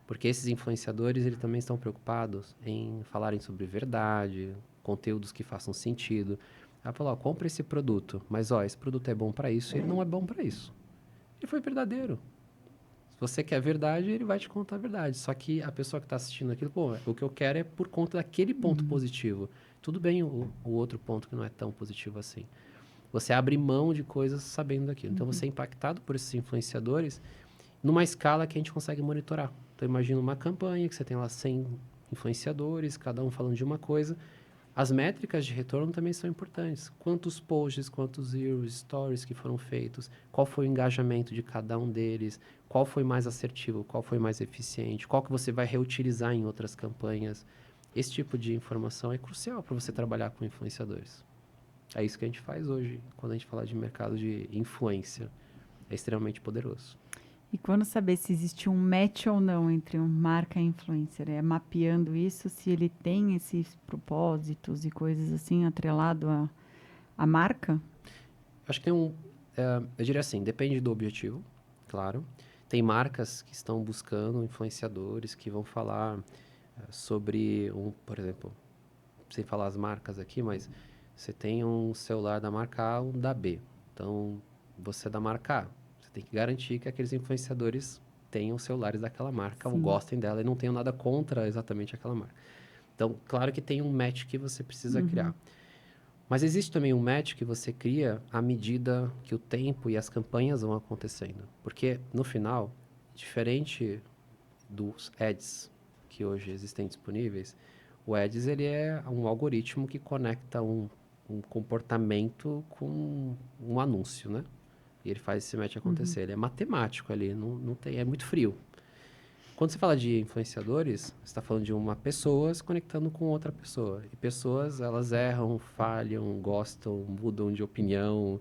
Porque esses influenciadores, eles também estão preocupados em falarem sobre verdade, conteúdos que façam sentido. Ela falou, ó, compra esse produto, mas ó, esse produto é bom para isso e ele não é bom para isso. Ele foi verdadeiro. Se você quer verdade, ele vai te contar a verdade. Só que a pessoa que está assistindo aquilo, pô, o que eu quero é por conta daquele ponto positivo. Tudo bem o outro ponto que não é tão positivo assim. Você abre mão de coisas sabendo daquilo. Então, você é impactado por esses influenciadores numa escala que a gente consegue monitorar. Então, imagina uma campanha que você tem lá 100 influenciadores, cada um falando de uma coisa. As métricas de retorno também são importantes. Quantos posts, quantos reels, stories que foram feitos, qual foi o engajamento de cada um deles, qual foi mais assertivo, qual foi mais eficiente, qual que você vai reutilizar em outras campanhas. Esse tipo de informação é crucial para você trabalhar com influenciadores. É isso que a gente faz hoje, quando a gente fala de mercado de influência. É extremamente poderoso. E quando saber se existe um match ou não entre uma marca e influencer? É mapeando isso, se ele tem esses propósitos e coisas assim atrelado à marca? Acho que tem eu diria assim, depende do objetivo, claro. Tem marcas que estão buscando influenciadores que vão falar sobre por exemplo, sem falar as marcas aqui, mas você tem um celular da marca A, um da B. Então, você é da marca A. Você tem que garantir que aqueles influenciadores tenham celulares daquela marca ou gostem dela e não tenham nada contra exatamente aquela marca. Então, claro que tem um match que você precisa criar. Mas existe também um match que você cria à medida que o tempo e as campanhas vão acontecendo. Porque, no final, diferente dos ads que hoje existem disponíveis, o ads ele é um algoritmo que conecta um comportamento com um anúncio, né? E ele faz esse match acontecer. Ele é matemático ali, não tem, é muito frio. Quando você fala de influenciadores, você está falando de uma pessoa se conectando com outra pessoa. E pessoas, elas erram, falham, gostam, mudam de opinião.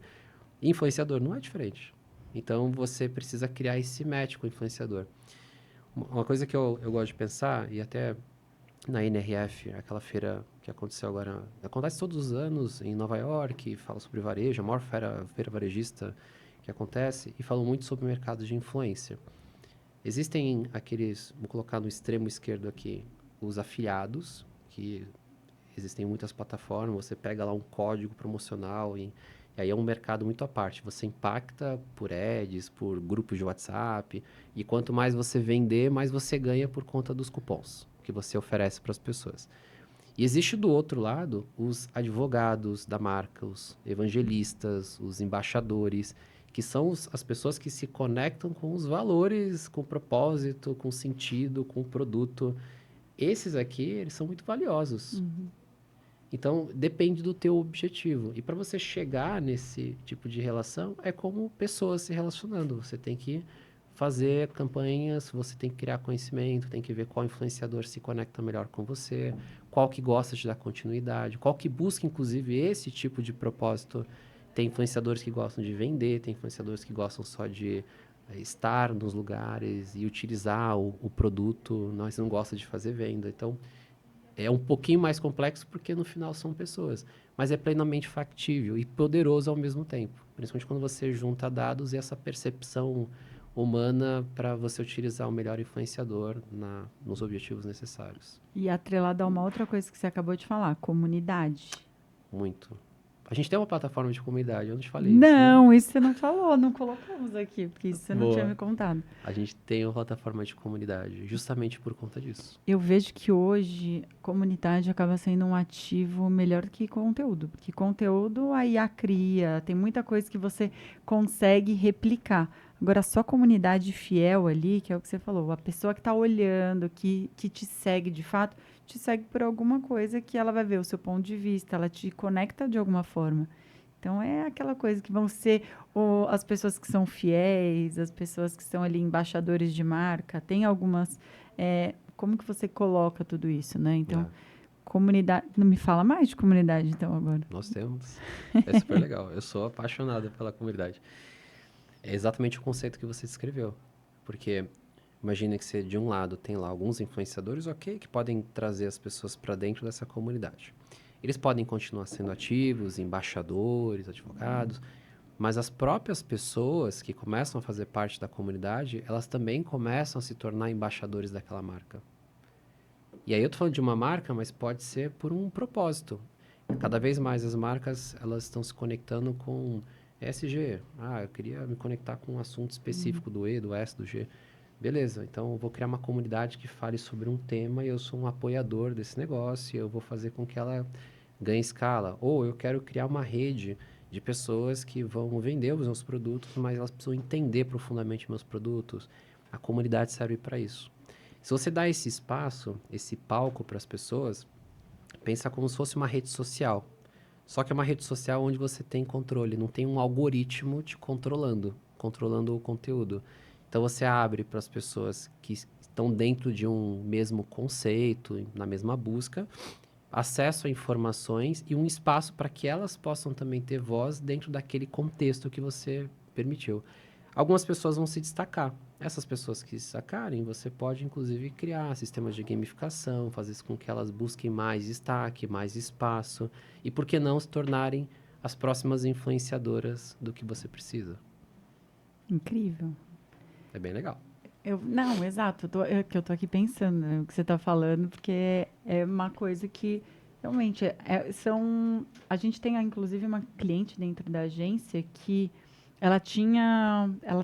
E influenciador não é diferente. Então, você precisa criar esse match com o influenciador. Uma coisa que eu gosto de pensar, e até na NRF, aquela feira que aconteceu agora, acontece todos os anos em Nova York, fala sobre varejo, a maior feira varejista que acontece, e fala muito sobre o mercado de influência. Existem aqueles, vou colocar no extremo esquerdo aqui, os afiliados, que existem muitas plataformas, você pega lá um código promocional e aí é um mercado muito à parte. Você impacta por ads, por grupos de WhatsApp, e quanto mais você vender, mais você ganha por conta dos cupons que você oferece para as pessoas. E existe do outro lado os advogados da marca, os evangelistas, os embaixadores, que são as pessoas que se conectam com os valores, com o propósito, com o sentido, com o produto. Esses aqui, eles são muito valiosos. Então, depende do teu objetivo. E para você chegar nesse tipo de relação, é como pessoas se relacionando. Você tem que fazer campanhas, você tem que criar conhecimento, tem que ver qual influenciador se conecta melhor com você, qual que gosta de dar continuidade, qual que busca, inclusive, esse tipo de propósito. Tem influenciadores que gostam de vender, tem influenciadores que gostam só de estar nos lugares e utilizar o produto, mas não gosta de fazer venda. Então, é um pouquinho mais complexo porque no final são pessoas, mas é plenamente factível e poderoso ao mesmo tempo, principalmente quando você junta dados e essa percepção humana para você utilizar o melhor influenciador nos objetivos necessários. E atrelado a uma outra coisa que você acabou de falar, comunidade. Muito. A gente tem uma plataforma de comunidade, eu não te falei isso, né? Não, isso você não falou, não colocamos aqui, porque isso você não tinha Boa. me contado. A gente tem uma plataforma de comunidade, justamente por conta disso. Eu vejo que hoje comunidade acaba sendo um ativo melhor que conteúdo, porque conteúdo a IA cria, tem muita coisa que você consegue replicar. Agora, só comunidade fiel ali, que é o que você falou, a pessoa que está olhando, que te segue de fato, te segue por alguma coisa que ela vai ver o seu ponto de vista, ela te conecta de alguma forma. Então, é aquela coisa que vão ser as pessoas que são fiéis, as pessoas que são ali embaixadores de marca. Tem algumas. Como que você coloca tudo isso, né? Então, É, comunidade. Não me fala mais de comunidade, então, agora. nós temos. É super legal. Eu sou apaixonado pela comunidade. É exatamente o conceito que você descreveu. Porque imagina que você, de um lado, tem lá alguns influenciadores, ok, que podem trazer as pessoas para dentro dessa comunidade. Eles podem continuar sendo ativos, embaixadores, advogados, mas as próprias pessoas que começam a fazer parte da comunidade, elas também começam a se tornar embaixadores daquela marca. E aí eu tô falando de uma marca, mas pode ser por um propósito. Cada vez mais as marcas, elas estão se conectando com ESG. Ah, eu queria me conectar com um assunto específico do E, do S, do G. Beleza, então eu vou criar uma comunidade que fale sobre um tema e eu sou um apoiador desse negócio e eu vou fazer com que ela ganhe escala. Ou eu quero criar uma rede de pessoas que vão vender os meus produtos, mas elas precisam entender profundamente meus produtos. A comunidade serve para isso. Se você dá esse espaço, esse palco para as pessoas, pensa como se fosse uma rede social. Só que é uma rede social onde você tem controle, não tem um algoritmo te controlando o conteúdo. Então você abre para as pessoas que estão dentro de um mesmo conceito, na mesma busca, acesso a informações e um espaço para que elas possam também ter voz dentro daquele contexto que você permitiu. Algumas pessoas vão se destacar. Essas pessoas que se destacarem, você pode inclusive criar sistemas de gamificação, fazer com que elas busquem mais destaque, mais espaço e, por que não, se tornarem as próximas influenciadoras do que você precisa. Incrível. É bem legal. Não, exato. Eu tô aqui pensando, né, o que você está falando, porque é uma coisa que realmente A gente tem, inclusive, uma cliente dentro da agência que ela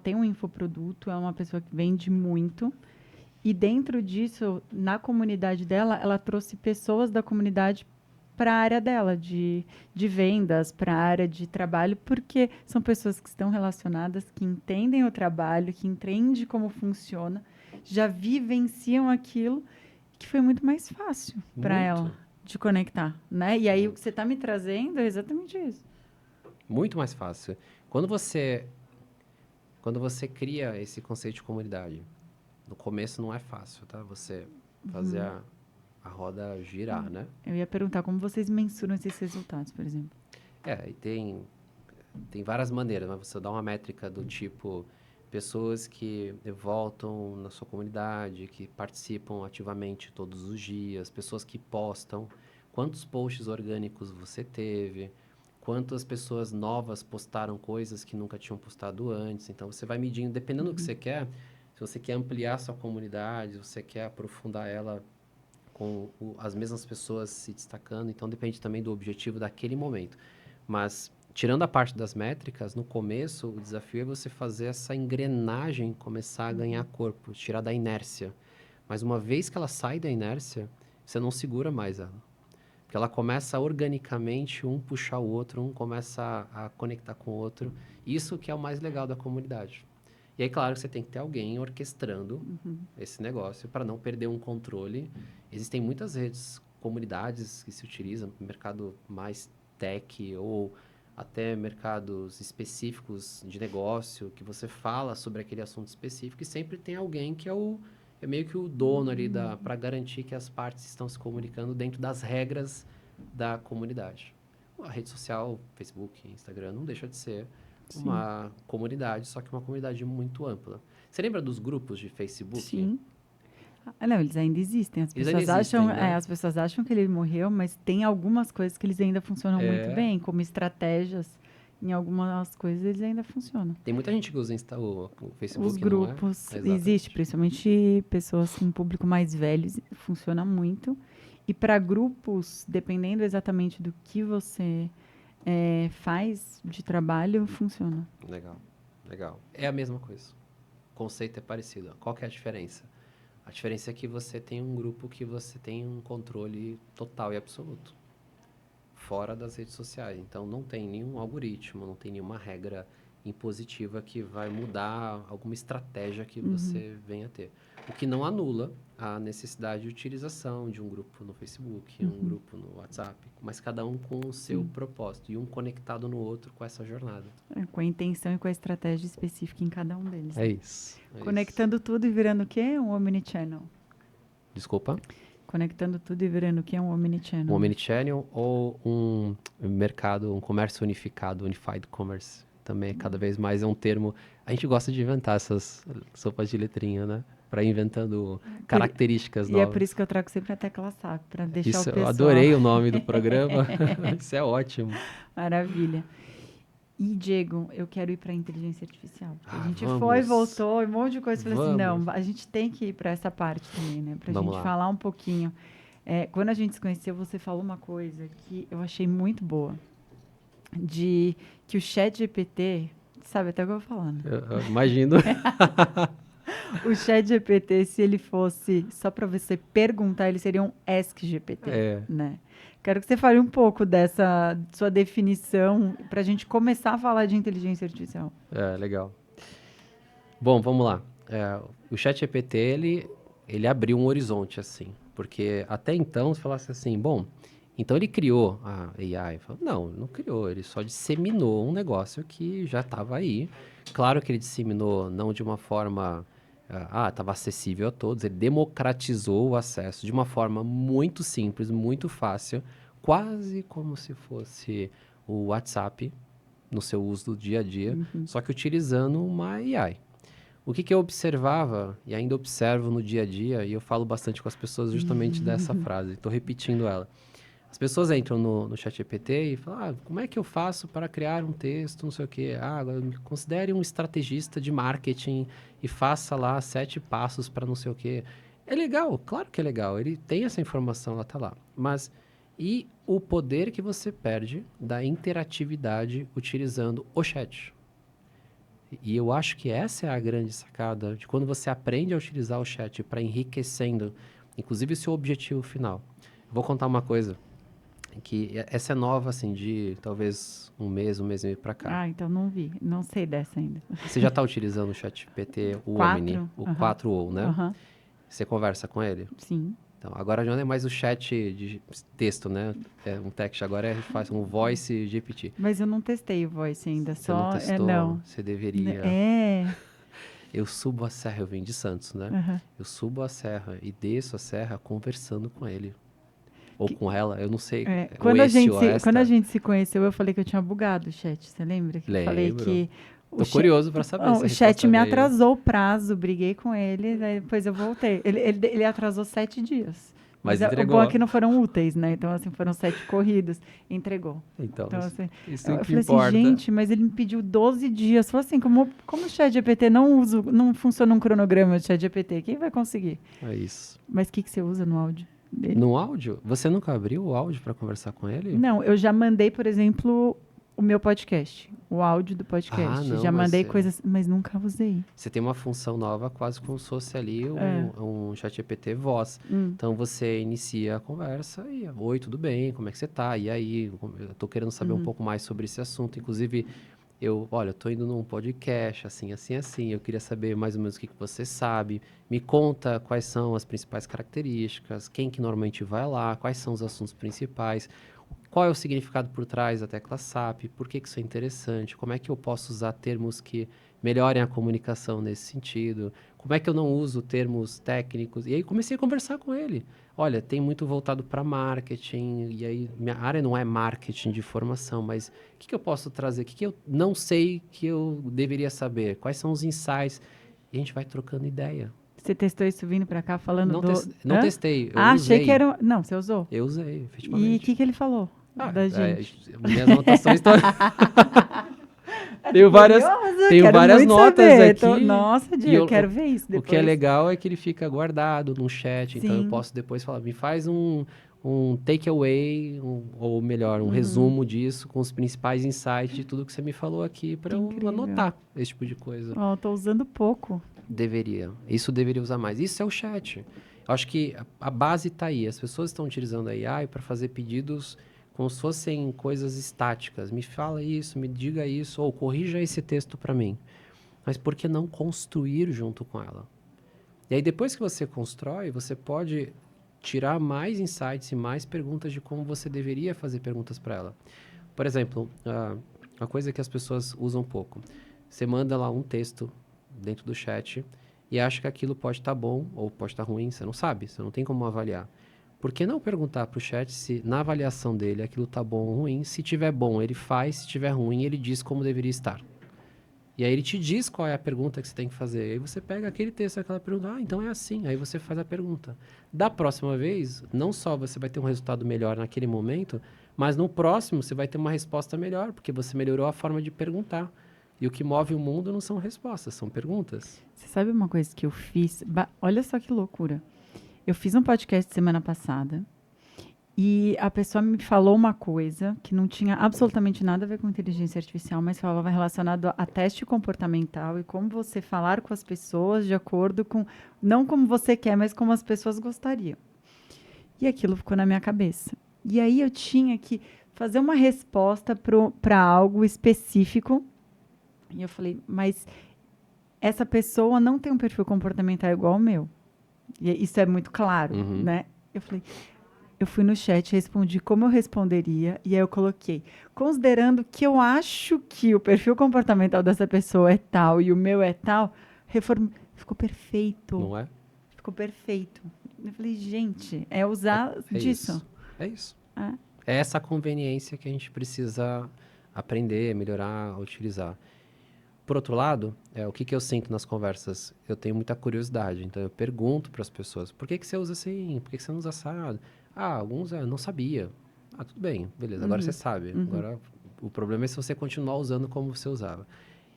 tem um infoproduto, é uma pessoa que vende muito. E dentro disso, na comunidade dela, ela trouxe pessoas da comunidade para a área dela, de vendas, para a área de trabalho, porque são pessoas que estão relacionadas, que entendem o trabalho, que entendem como funciona, já vivenciam aquilo, que foi muito mais fácil para ela Muito. de conectar, né? E aí o que Muito. você está me trazendo é exatamente isso. Muito mais fácil. Quando você cria esse conceito de comunidade, no começo não é fácil, tá? Você fazer a roda girar, né? Eu ia perguntar como vocês mensuram esses resultados, por exemplo. E tem várias maneiras, mas você dá uma métrica do tipo pessoas que voltam na sua comunidade, que participam ativamente todos os dias, pessoas que postam, quantos posts orgânicos você teve, quantas pessoas novas postaram coisas que nunca tinham postado antes. Então você vai medindo, dependendo do que você quer, se você quer ampliar sua comunidade, se você quer aprofundar ela com as mesmas pessoas se destacando, então depende também do objetivo daquele momento. Mas, tirando a parte das métricas, no começo, o desafio é você fazer essa engrenagem começar a ganhar corpo, tirar da inércia. Mas uma vez que ela sai da inércia, você não segura mais ela. Porque ela começa organicamente, um puxar o outro, um começa a conectar com o outro. Isso que é o mais legal da comunidade. E aí, claro, você tem que ter alguém orquestrando esse negócio para não perder um controle. Existem muitas redes, comunidades que se utilizam no mercado mais tech ou até mercados específicos de negócio, que você fala sobre aquele assunto específico e sempre tem alguém que é meio que o dono ali para garantir que as partes estão se comunicando dentro das regras da comunidade. A rede social, Facebook, Instagram, não deixa de ser uma comunidade, só que uma comunidade muito ampla. Você lembra dos grupos de Facebook? Sim. Não, eles ainda existem. Eles ainda existem, né? As pessoas acham que ele morreu, mas tem algumas coisas que eles ainda funcionam muito bem, como estratégias. Em algumas coisas eles ainda funcionam. Tem muita gente que usa o Facebook, Os grupos, não é? existe, principalmente pessoas com público mais velho, funciona muito. E para grupos, dependendo exatamente do que você faz de trabalho, funciona. Legal. É a mesma coisa. O conceito é parecido. Qual que é a diferença? A diferença é que você tem um grupo que você tem um controle total e absoluto. Fora das redes sociais. Então, não tem nenhum algoritmo, não tem nenhuma regra impositiva que vai mudar alguma estratégia que você venha a ter. O que não anula a necessidade de utilização de um grupo no Facebook, um grupo no WhatsApp, mas cada um com o seu propósito e um conectado no outro com essa jornada. Com a intenção e com a estratégia específica em cada um deles. É isso. Conectando tudo e virando o quê? Um omnichannel. Desculpa? Conectando tudo e virando o quê? Um omnichannel. Um omnichannel ou um mercado, um comércio unificado, unified commerce. Também cada vez mais é um termo. A gente gosta de inventar essas sopas de letrinha, né? Para ir inventando características E novas. é por isso que eu trago sempre a tecla SAP, para deixar o pessoal... Eu adorei o nome do programa. Isso é ótimo. Maravilha. E, Diego, eu quero ir para a inteligência artificial. A gente vamos. foi, voltou, um monte de coisa. Falei assim, Vamos. não, a gente tem que ir para essa parte também, né? Para a Vamos gente lá. falar um pouquinho. Quando a gente se conheceu, você falou uma coisa que eu achei muito boa. De que o ChatGPT... Sabe até o que eu vou falando. Eu imagino. O ChatGPT, se ele fosse só para você perguntar, ele seria um AskGPT, né? Quero que você fale um pouco dessa sua definição para a gente começar a falar de inteligência artificial. Legal. Bom, vamos lá. O ChatGPT, ele abriu um horizonte, assim. Porque até então, você falasse assim, bom, então ele criou a AI. Não criou, ele só disseminou um negócio que já estava aí. Claro que ele disseminou não de uma forma... estava acessível a todos. Ele democratizou o acesso de uma forma muito simples, muito fácil, quase como se fosse o WhatsApp no seu uso do dia a dia, só que utilizando uma AI. O que eu observava, e ainda observo no dia a dia, e eu falo bastante com as pessoas justamente dessa frase, estou repetindo ela. As pessoas entram no ChatGPT e falam, como é que eu faço para criar um texto, não sei o quê. Me considere um estrategista de marketing e faça lá 7 passos para não sei o quê. É legal, claro que é legal, ele tem essa informação, ela está lá. Mas e o poder que você perde da interatividade utilizando o chat? E eu acho que essa é a grande sacada de quando você aprende a utilizar o chat para enriquecendo, inclusive, o seu objetivo final. Vou contar uma coisa. que essa é nova, assim, de talvez um mês e meio pra cá. Ah, então não vi. Não sei dessa ainda. Você já tá utilizando o ChatGPT, o Omni, 4? o Aham. 4o, né? Aham. Você conversa com ele? Sim. Então, agora já não é mais o chat de texto, né? É um text, agora a gente faz um voice GPT. Mas eu não testei o Voice ainda. Você não Só. testou? Não. Você deveria. É. Eu subo a serra, eu venho de Santos, né? Aham. Eu subo a serra e desço a serra conversando com ele. Ou Que- com ela, eu não sei. Ou Quando a esse gente ou se, quando a esta. gente se conheceu, eu falei que eu tinha bugado o chat. Você lembra? Que eu falei Lembro. que o Tô chat. curioso pra saber se O a chat resposta me veio. atrasou o prazo, briguei com ele, daí depois eu voltei. Ele atrasou 7 dias. Mas Mas o bom é entregou. que não foram úteis, né? Então, assim, foram 7 corridas. Entregou. Então, Então, assim, isso eu que falei assim, importa. gente, mas ele me pediu 12 dias. Falei assim, como o chat GPT não funciona um cronograma de chat GPT, quem vai conseguir? É isso. Mas o que você usa no áudio dele? No áudio? Você nunca abriu o áudio pra conversar com ele? Não, eu já mandei, por exemplo, o meu podcast, o áudio do Ah, podcast. não, Já mas mandei coisas, mas nunca usei. você tem uma função nova, quase como se fosse ali É. um ChatGPT voz. Hum. Então você inicia a conversa e, oi, tudo bem? Como é que você tá? E aí, eu tô querendo saber um pouco mais sobre esse assunto. Inclusive, olha, eu tô indo num podcast, assim, assim, assim. Eu queria saber mais ou menos o que você sabe. Me conta quais são as principais características, quem que normalmente vai lá, quais são os assuntos principais. Qual é o significado por trás da tecla SAP? Por que isso é interessante? Como é que eu posso usar termos que melhorem a comunicação nesse sentido? Como é que eu não uso termos técnicos? E aí comecei a conversar com ele. Olha, tem muito voltado para marketing, e aí minha área não é marketing de formação, mas o que eu posso trazer? O que eu não sei que eu deveria saber? Quais são os insights? E a gente vai trocando ideia. Você testou isso vindo pra cá falando Não, do. não Hã? testei, eu Ah, achei que usei. era. Não, você usou. Eu usei, E o efetivamente. que ele falou Ah, da gente? minhas anotações estão. Curiosa, Tenho quero várias muito notas saber. aqui. Nossa, E Diego, quero ver isso o que é depois. legal é que ele fica guardado no chat, então eu Sim. posso depois falar, me faz um takeaway, ou melhor, um resumo disso, com os principais insights de tudo que você me falou aqui, para eu Incrível. anotar esse tipo de coisa. Ó, tô usando pouco. Isso deveria usar mais. Isso é o chat. Eu acho que a base está aí. As pessoas estão utilizando a AI para fazer pedidos como se fossem coisas estáticas. Me fala isso, me diga isso, ou corrija esse texto para mim. Mas por que não construir junto com ela? E aí, depois que você constrói, você pode tirar mais insights e mais perguntas de como você deveria fazer perguntas para ela. Por exemplo, uma coisa que as pessoas usam pouco. Você manda lá um texto dentro do chat e acha que aquilo pode estar bom ou pode estar ruim, você não sabe, você não tem como avaliar. Por que não perguntar para o chat se na avaliação dele aquilo está bom ou ruim? Se tiver bom, ele faz, se tiver ruim, ele diz como deveria estar. E aí ele te diz qual é a pergunta que você tem que fazer. E aí você pega aquele texto, aquela pergunta, então é assim. Aí você faz a pergunta. Da próxima vez, não só você vai ter um resultado melhor naquele momento, mas no próximo você vai ter uma resposta melhor, porque você melhorou a forma de perguntar. E o que move o mundo não são respostas, são perguntas. Você sabe uma coisa que eu fiz? Olha só que loucura. Eu fiz um podcast semana passada e a pessoa me falou uma coisa que não tinha absolutamente nada a ver com inteligência artificial, mas falava relacionado a teste comportamental e como você falar com as pessoas de acordo com, não como você quer, mas como as pessoas gostariam. E aquilo ficou na minha cabeça. E aí eu tinha que fazer uma resposta para algo específico. E eu falei, mas essa pessoa não tem um perfil comportamental igual ao meu. E isso é muito claro, né? Eu fui no chat, respondi como eu responderia, e aí eu coloquei, considerando que eu acho que o perfil comportamental dessa pessoa é tal e o meu é tal, ficou perfeito. Não é? Ficou perfeito. Eu falei, gente, é usar disso. É isso. É. É essa conveniência que a gente precisa aprender, melhorar, utilizar. Por outro lado, o que eu sinto nas conversas? Eu tenho muita curiosidade, então eu pergunto para as pessoas, por que você usa assim? Por que você não usa assado? Ah, alguns não sabia. Ah, tudo bem, beleza, agora você sabe. Agora o problema é se você continuar usando como você usava.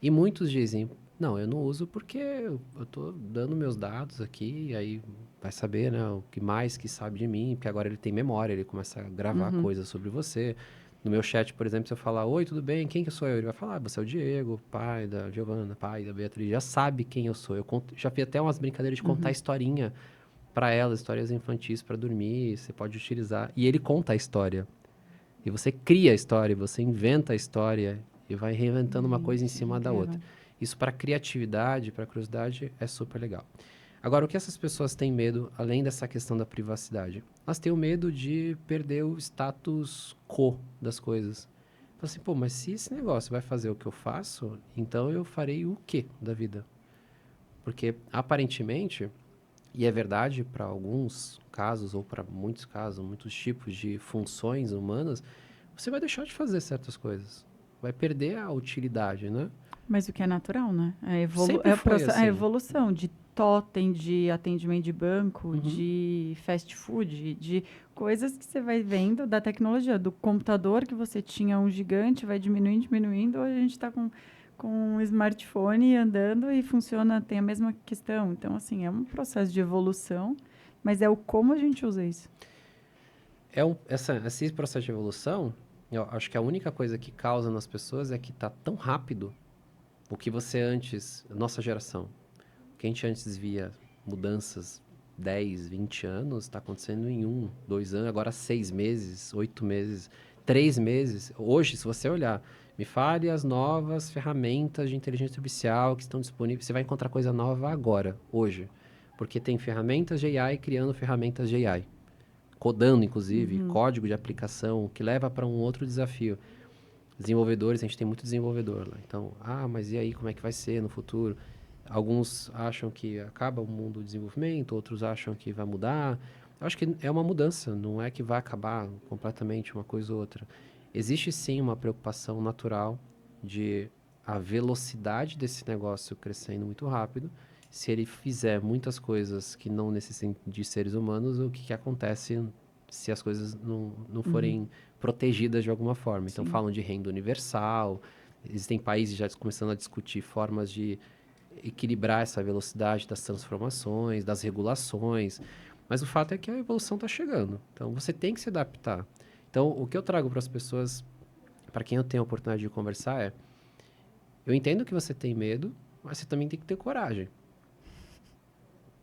E muitos dizem, não, eu não uso porque eu estou dando meus dados aqui, e aí vai saber, né, o que mais que sabe de mim, porque agora ele tem memória, ele começa a gravar coisas sobre você. No meu chat, por exemplo, se eu falar, oi, tudo bem, quem que sou eu? Ele vai falar, você é o Diego, pai da Giovana, pai da Beatriz, já sabe quem eu sou. Já fiz até umas brincadeiras de contar historinha para ela, histórias infantis para dormir, você pode utilizar. E ele conta a história. E você cria a história, você inventa a história e vai reinventando uma coisa em cima da outra. Isso para criatividade, para curiosidade, é super legal. Agora, o que essas pessoas têm medo, além dessa questão da privacidade? Elas têm o medo de perder o status quo das coisas. Então, assim, pô, mas se esse negócio vai fazer o que eu faço, então eu farei o quê da vida? Porque, aparentemente, e é verdade para alguns casos, ou para muitos casos, muitos tipos de funções humanas, você vai deixar de fazer certas coisas. Vai perder a utilidade, né? Mas o que é natural, né? Sempre foi A assim. evolução de totem, de atendimento de banco, Uhum. de fast food, de coisas que você vai vendo da tecnologia. Do computador que você tinha um gigante, vai diminuindo, diminuindo. Hoje a gente está com um smartphone andando e funciona, tem a mesma questão. Então, assim, é um processo de evolução, mas é o como a gente usa isso. Esse processo de evolução, eu acho que a única coisa que causa nas pessoas é que está tão rápido o que você antes, nossa geração, o que a gente antes via mudanças 10, 20 anos, está acontecendo em 1, 2 anos, agora 6 meses, 8 meses, 3 meses. Hoje, se você olhar, me fale as novas ferramentas de inteligência artificial que estão disponíveis. Você vai encontrar coisa nova agora, hoje. Porque tem ferramentas de AI criando ferramentas de AI. Codando, inclusive, código de aplicação, que leva para um outro desafio. Desenvolvedores, a gente tem muito desenvolvedor lá. Então, mas e aí, como é que vai ser no futuro? Alguns acham que acaba o mundo do desenvolvimento, outros acham que vai mudar. Eu acho que é uma mudança, não é que vai acabar completamente uma coisa ou outra. Existe sim uma preocupação natural de a velocidade desse negócio crescendo muito rápido. Se ele fizer muitas coisas que não necessitem de seres humanos, o que acontece se as coisas não forem protegidas de alguma forma? Então, Sim. falam de renda universal, existem países já começando a discutir formas de equilibrar essa velocidade das transformações, das regulações. Mas o fato é que a evolução está chegando. Então, você tem que se adaptar. Então, o que eu trago para as pessoas, para quem eu tenho a oportunidade de conversar, é: eu entendo que você tem medo, mas você também tem que ter coragem.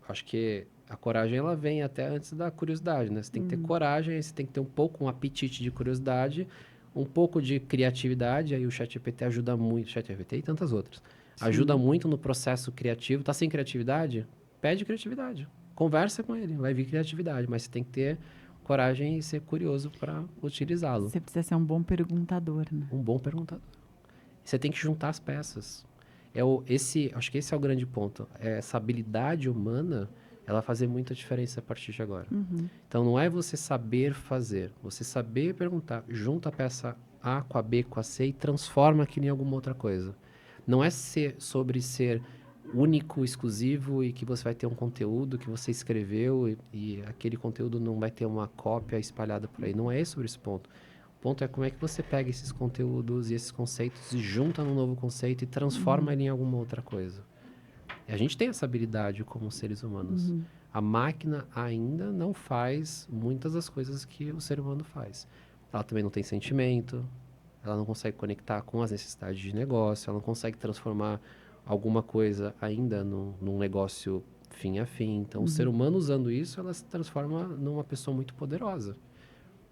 Acho que a coragem ela vem até antes da curiosidade, né? Você tem que ter coragem, você tem que ter um apetite de curiosidade, um pouco de criatividade. Aí o ChatGPT ajuda muito, ChatGPT e tantas outras. Ajuda muito no processo criativo. Tá sem criatividade? Pede criatividade. Conversa com ele, vai vir criatividade, mas você tem que ter coragem e ser curioso para utilizá-lo. Você precisa ser um bom perguntador, né? Um bom perguntador. Você tem que juntar as peças. Acho que esse é o grande ponto. Essa habilidade humana, ela vai fazer muita diferença a partir de agora. Então, não é você saber fazer, você saber perguntar, junta a peça A com a B com a C e transforma aquilo em alguma outra coisa. Não é sobre ser único, exclusivo e que você vai ter um conteúdo que você escreveu e aquele conteúdo não vai ter uma cópia espalhada por aí. Não é sobre esse ponto. O ponto é como é que você pega esses conteúdos e esses conceitos e junta num novo conceito e transforma ele em alguma outra coisa. E a gente tem essa habilidade como seres humanos. A máquina ainda não faz muitas das coisas que o ser humano faz. Ela também não tem sentimento, ela não consegue conectar com as necessidades de negócio, ela não consegue transformar alguma coisa ainda num negócio fim a fim. Então, o ser humano usando isso, ela se transforma numa pessoa muito poderosa.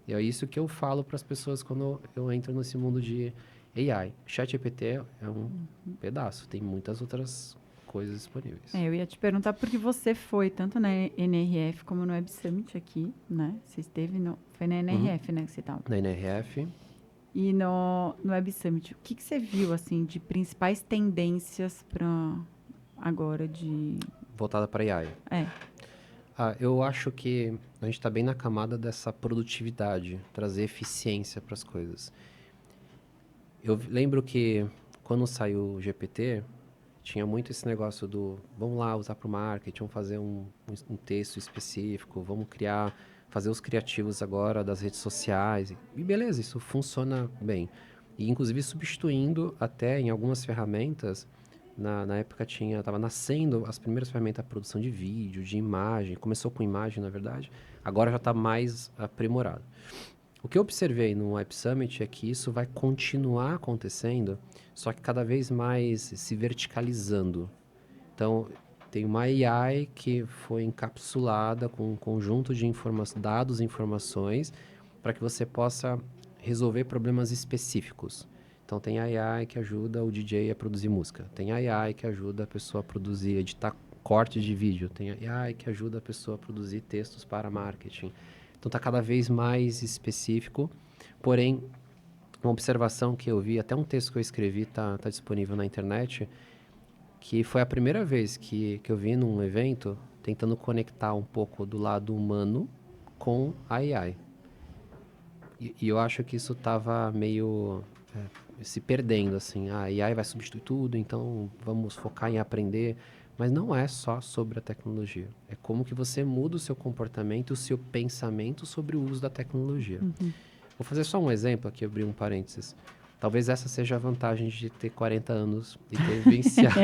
E é isso que eu falo para as pessoas quando eu entro nesse mundo de AI. ChatGPT é um pedaço, tem muitas outras coisas disponíveis. Eu ia te perguntar porque você foi tanto na NRF como no Web Summit aqui, né? Você esteve foi na NRF, né, que você estava. Na NRF. E no Web Summit, o que você viu, assim, de principais tendências para agora de... Voltada para AI. Eu acho que a gente está bem na camada dessa produtividade, trazer eficiência para as coisas. Eu lembro que quando saiu o GPT, tinha muito esse negócio do vamos lá usar para o marketing, vamos fazer um texto específico, vamos fazer os criativos agora das redes sociais. E beleza, isso funciona bem. E inclusive substituindo até em algumas ferramentas, na época estava nascendo as primeiras ferramentas de produção de vídeo, de imagem, começou com imagem na verdade, agora já está mais aprimorado. O que eu observei no Web Summit é que isso vai continuar acontecendo, só que cada vez mais se verticalizando. Então, tem uma AI que foi encapsulada com um conjunto de dados e informações para que você possa resolver problemas específicos. Então, tem AI que ajuda o DJ a produzir música. Tem AI que ajuda a pessoa a produzir, editar cortes de vídeo. Tem AI que ajuda a pessoa a produzir textos para marketing. Então, está cada vez mais específico. Porém, uma observação que eu vi, até um texto que eu escrevi tá disponível na internet, que foi a primeira vez que eu vi num evento tentando conectar um pouco do lado humano com a AI. E eu acho que isso estava meio se perdendo, assim. A AI vai substituir tudo, então vamos focar em aprender. Mas não é só sobre a tecnologia. É como que você muda o seu comportamento, o seu pensamento sobre o uso da tecnologia. Vou fazer só um exemplo aqui, abrir um parênteses. Talvez essa seja a vantagem de ter 40 anos e ter vivenciado,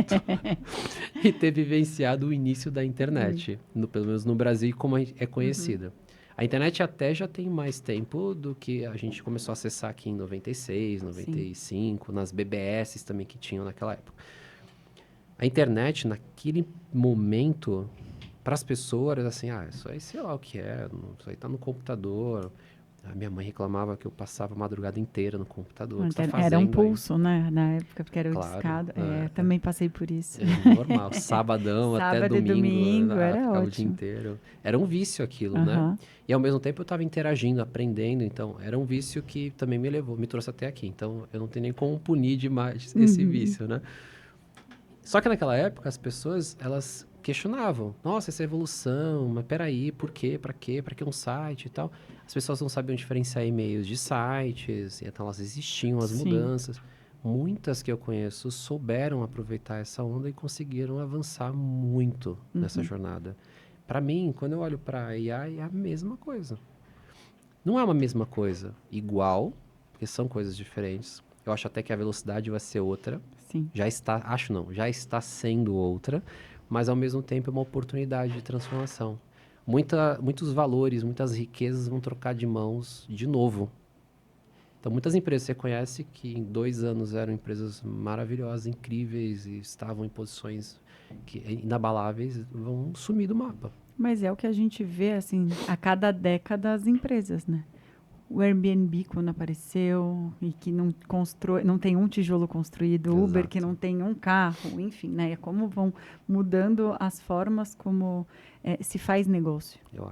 e ter vivenciado o início da internet, pelo menos no Brasil, como é conhecida. A internet até já tem mais tempo do que a gente começou a acessar aqui em 96, 95, nas BBS também que tinham naquela época. A internet, naquele momento, para as pessoas, assim, isso aí sei lá o que é, isso aí tá no computador. A minha mãe reclamava que eu passava a madrugada inteira no computador. O que você tá fazendo Era um aí? pulso, né? Na época, porque era o Claro, discado. Também passei por isso. Normal. Sabadão até Sábado e domingo, era ficava o dia ótimo. inteiro. Era um vício aquilo, né? E ao mesmo tempo eu estava interagindo, aprendendo. Então, era um vício que também me trouxe até aqui. Então, eu não tenho nem como punir demais esse vício, né? Só que naquela época, as pessoas, elas questionavam. Nossa, essa evolução, mas peraí, por quê? Pra quê? Pra que um site e tal? As pessoas não sabiam diferenciar e-mails de sites, então elas existiam as mudanças. Muitas que eu conheço souberam aproveitar essa onda e conseguiram avançar muito nessa jornada. Para mim, quando eu olho para a AI, é a mesma coisa. Não é uma mesma coisa igual, porque são coisas diferentes. Eu acho até que a velocidade vai ser outra. Sim. Já está sendo outra, mas ao mesmo tempo é uma oportunidade de transformação. Muitos valores, muitas riquezas vão trocar de mãos de novo. Então, muitas empresas você conhece que em 2 anos eram empresas maravilhosas, incríveis e estavam em posições inabaláveis, vão sumir do mapa. Mas é o que a gente vê, assim, a cada década as empresas, né? O Airbnb, quando apareceu, e que não tem um tijolo construído, o Uber, que não tem um carro, enfim, né? É como vão mudando as formas como se faz negócio. Eu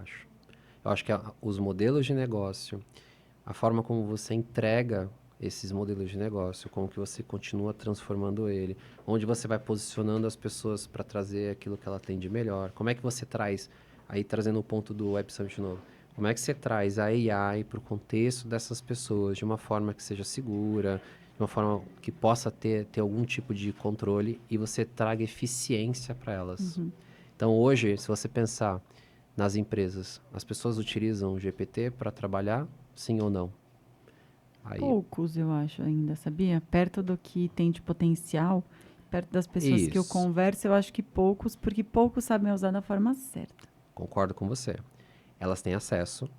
acho que os modelos de negócio, a forma como você entrega esses modelos de negócio, como que você continua transformando ele, onde você vai posicionando as pessoas para trazer aquilo que ela tem de melhor, como é que você traz, aí trazendo o ponto do Web Summit de novo, como é que você traz a AI para o contexto dessas pessoas de uma forma que seja segura, de uma forma que possa ter algum tipo de controle e você traga eficiência para elas. Então, hoje, se você pensar nas empresas, as pessoas utilizam o GPT para trabalhar, sim ou não? Poucos, eu acho, ainda, sabia? Perto do que tem de potencial, perto das pessoas que eu converso, eu acho que poucos, porque poucos sabem usar da forma certa. Concordo com você. Elas têm acesso.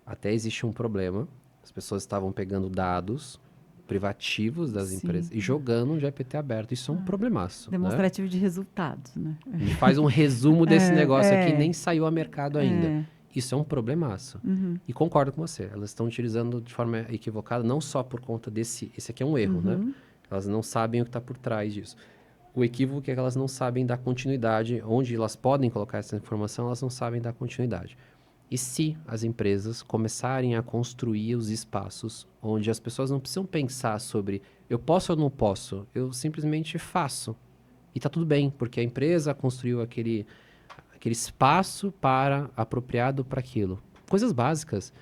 Até existe um problema. As pessoas estavam pegando dados privativos das empresas e jogando um GPT aberto. Isso é um problemaço. Demonstrativo, né? De resultados, né? E faz um resumo desse negócio aqui, nem saiu a mercado ainda. Isso é um problemaço. E concordo com você. Elas estão utilizando de forma equivocada, não só por conta desse... Esse aqui é um erro, né? Elas não sabem o que está por trás disso. O equívoco é que elas não sabem dar continuidade. Onde elas podem colocar essa informação, elas não sabem dar continuidade. E se as empresas começarem a construir os espaços onde as pessoas não precisam pensar sobre eu posso ou não posso, eu simplesmente faço. E está tudo bem, porque a empresa construiu aquele espaço apropriado para aquilo. Coisas básicas.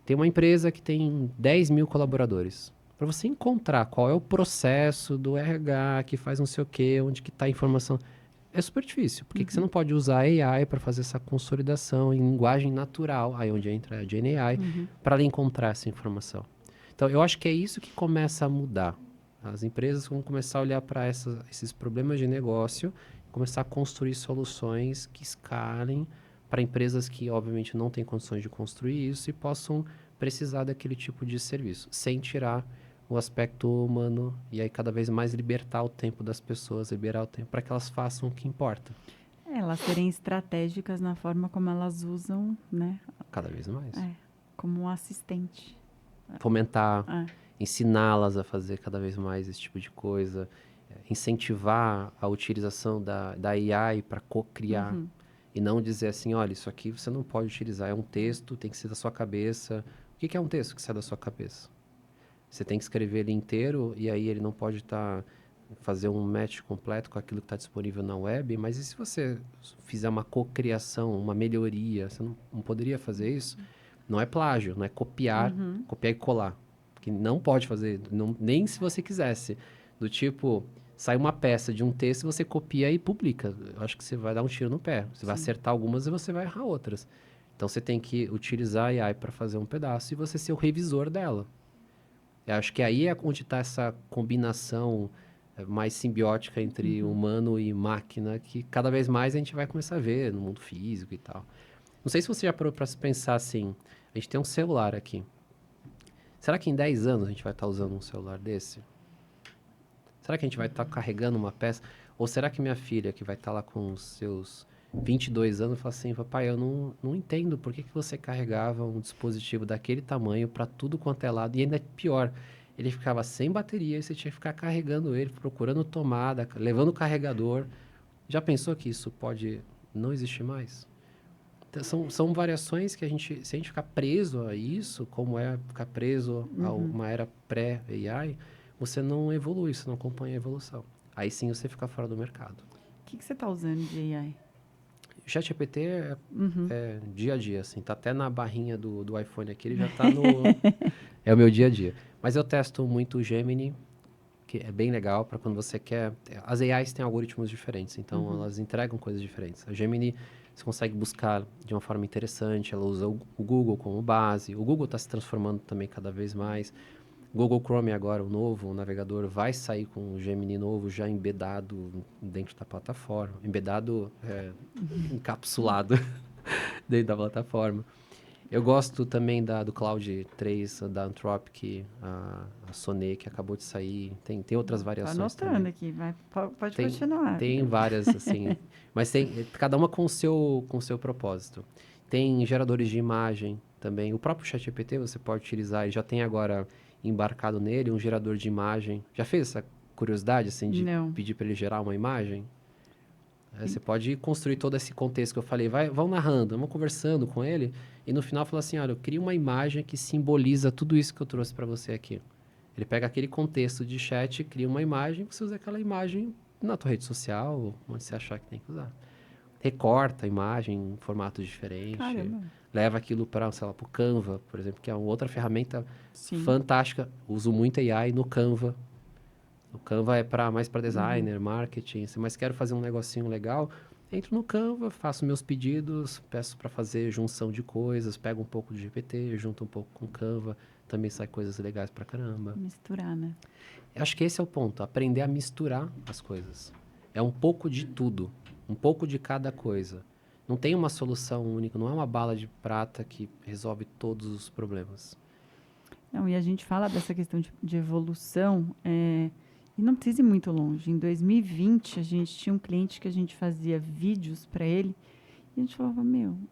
Tem uma empresa que tem 10 mil colaboradores. Para você encontrar qual é o processo do RH que faz não sei o quê, onde que está a informação, é super difícil. Por que você não pode usar a AI para fazer essa consolidação em linguagem natural, aí onde entra a GenAI, para encontrar essa informação? Então, eu acho que é isso que começa a mudar. As empresas vão começar a olhar para esses problemas de negócio, começar a construir soluções que escalem para empresas que, obviamente, não têm condições de construir isso e possam precisar daquele tipo de serviço, sem tirar o aspecto humano e aí cada vez mais libertar o tempo das pessoas, liberar o tempo para que elas façam o que importa. Elas serem estratégicas na forma como elas usam, né? Cada vez mais. Como um assistente. fomentar, É. ensiná-las a fazer cada vez mais esse tipo de coisa, incentivar a utilização da AI para co-criar e não dizer assim, olha, isso aqui você não pode utilizar, é um texto, tem que ser da sua cabeça. O que é um texto que sai da sua cabeça? Você tem que escrever ele inteiro e aí ele não pode fazer um match completo com aquilo que está disponível na web, mas e se você fizer uma cocriação, uma melhoria, você não poderia fazer isso? Não é plágio, não é copiar e colar. Que não pode fazer, nem se você quisesse. Do tipo, sai uma peça de um texto, você copia e publica. Eu acho que você vai dar um tiro no pé. Você vai acertar algumas e você vai errar outras. Então você tem que utilizar a AI para fazer um pedaço e você ser o revisor dela. Eu acho que aí é onde está essa combinação mais simbiótica entre humano e máquina, que cada vez mais a gente vai começar a ver no mundo físico e tal. Não sei se você já parou para se pensar assim, a gente tem um celular aqui. Será que em 10 anos a gente vai estar usando um celular desse? Será que a gente vai estar carregando uma peça? Ou será que minha filha, que vai estar lá com os seus 22 anos, fala assim, papai, eu não entendo por que você carregava um dispositivo daquele tamanho para tudo quanto é lado, e ainda pior, ele ficava sem bateria e você tinha que ficar carregando ele, procurando tomada, levando o carregador. Já pensou que isso pode não existir mais? Então, são variações que se a gente ficar preso a isso, como é ficar preso a uma era pré-AI, você não evolui, você não acompanha a evolução. Aí sim você fica fora do mercado. O que você está usando de AI? O ChatGPT é dia a dia, assim, tá até na barrinha do iPhone aqui, ele já tá no... é o meu dia a dia. Mas eu testo muito o Gemini, que é bem legal para quando você quer... As AIs têm algoritmos diferentes, então elas entregam coisas diferentes. A Gemini, você consegue buscar de uma forma interessante, ela usa o Google como base. O Google está se transformando também cada vez mais. O Google Chrome agora, o novo, o navegador, vai sair com o Gemini novo já embedado dentro da plataforma. Embedado, encapsulado dentro da plataforma. Eu gosto também do Cloud 3, da Anthropic, a Sonnet, que acabou de sair. Tem outras variações Tô anotando também. aqui, pode continuar. Tem várias, assim. Mas tem cada uma com o seu propósito. Tem geradores de imagem também. O próprio ChatGPT você pode utilizar, ele já tem agora embarcado nele um gerador de imagem. Já fez essa curiosidade, assim, de Não. pedir para ele gerar uma imagem? Você pode construir todo esse contexto que eu falei. Vão narrando, vamos conversando com ele. E no final fala assim, olha, eu queria uma imagem que simboliza tudo isso que eu trouxe para você aqui. Ele pega aquele contexto de chat, cria uma imagem, você usa aquela imagem na tua rede social, onde você achar que tem que usar. Recorta a imagem em formatos diferentes. Caramba. Leva aquilo para, sei lá, para o Canva, por exemplo, que é uma outra ferramenta Sim. fantástica. Uso muito AI no Canva. O Canva é mais para designer, marketing. Mas quero fazer um negocinho legal. Entro no Canva, faço meus pedidos, peço para fazer junção de coisas, pego um pouco de GPT, junto um pouco com o Canva. Também sai coisas legais pra caramba. Misturar, né? Eu acho que esse é o ponto, aprender a misturar as coisas. É um pouco de tudo, um pouco de cada coisa. Não tem uma solução única, não é uma bala de prata que resolve todos os problemas. Não, e a gente fala dessa questão de evolução, e não precisa ir muito longe. Em 2020, a gente tinha um cliente que a gente fazia vídeos para ele, e a gente falava,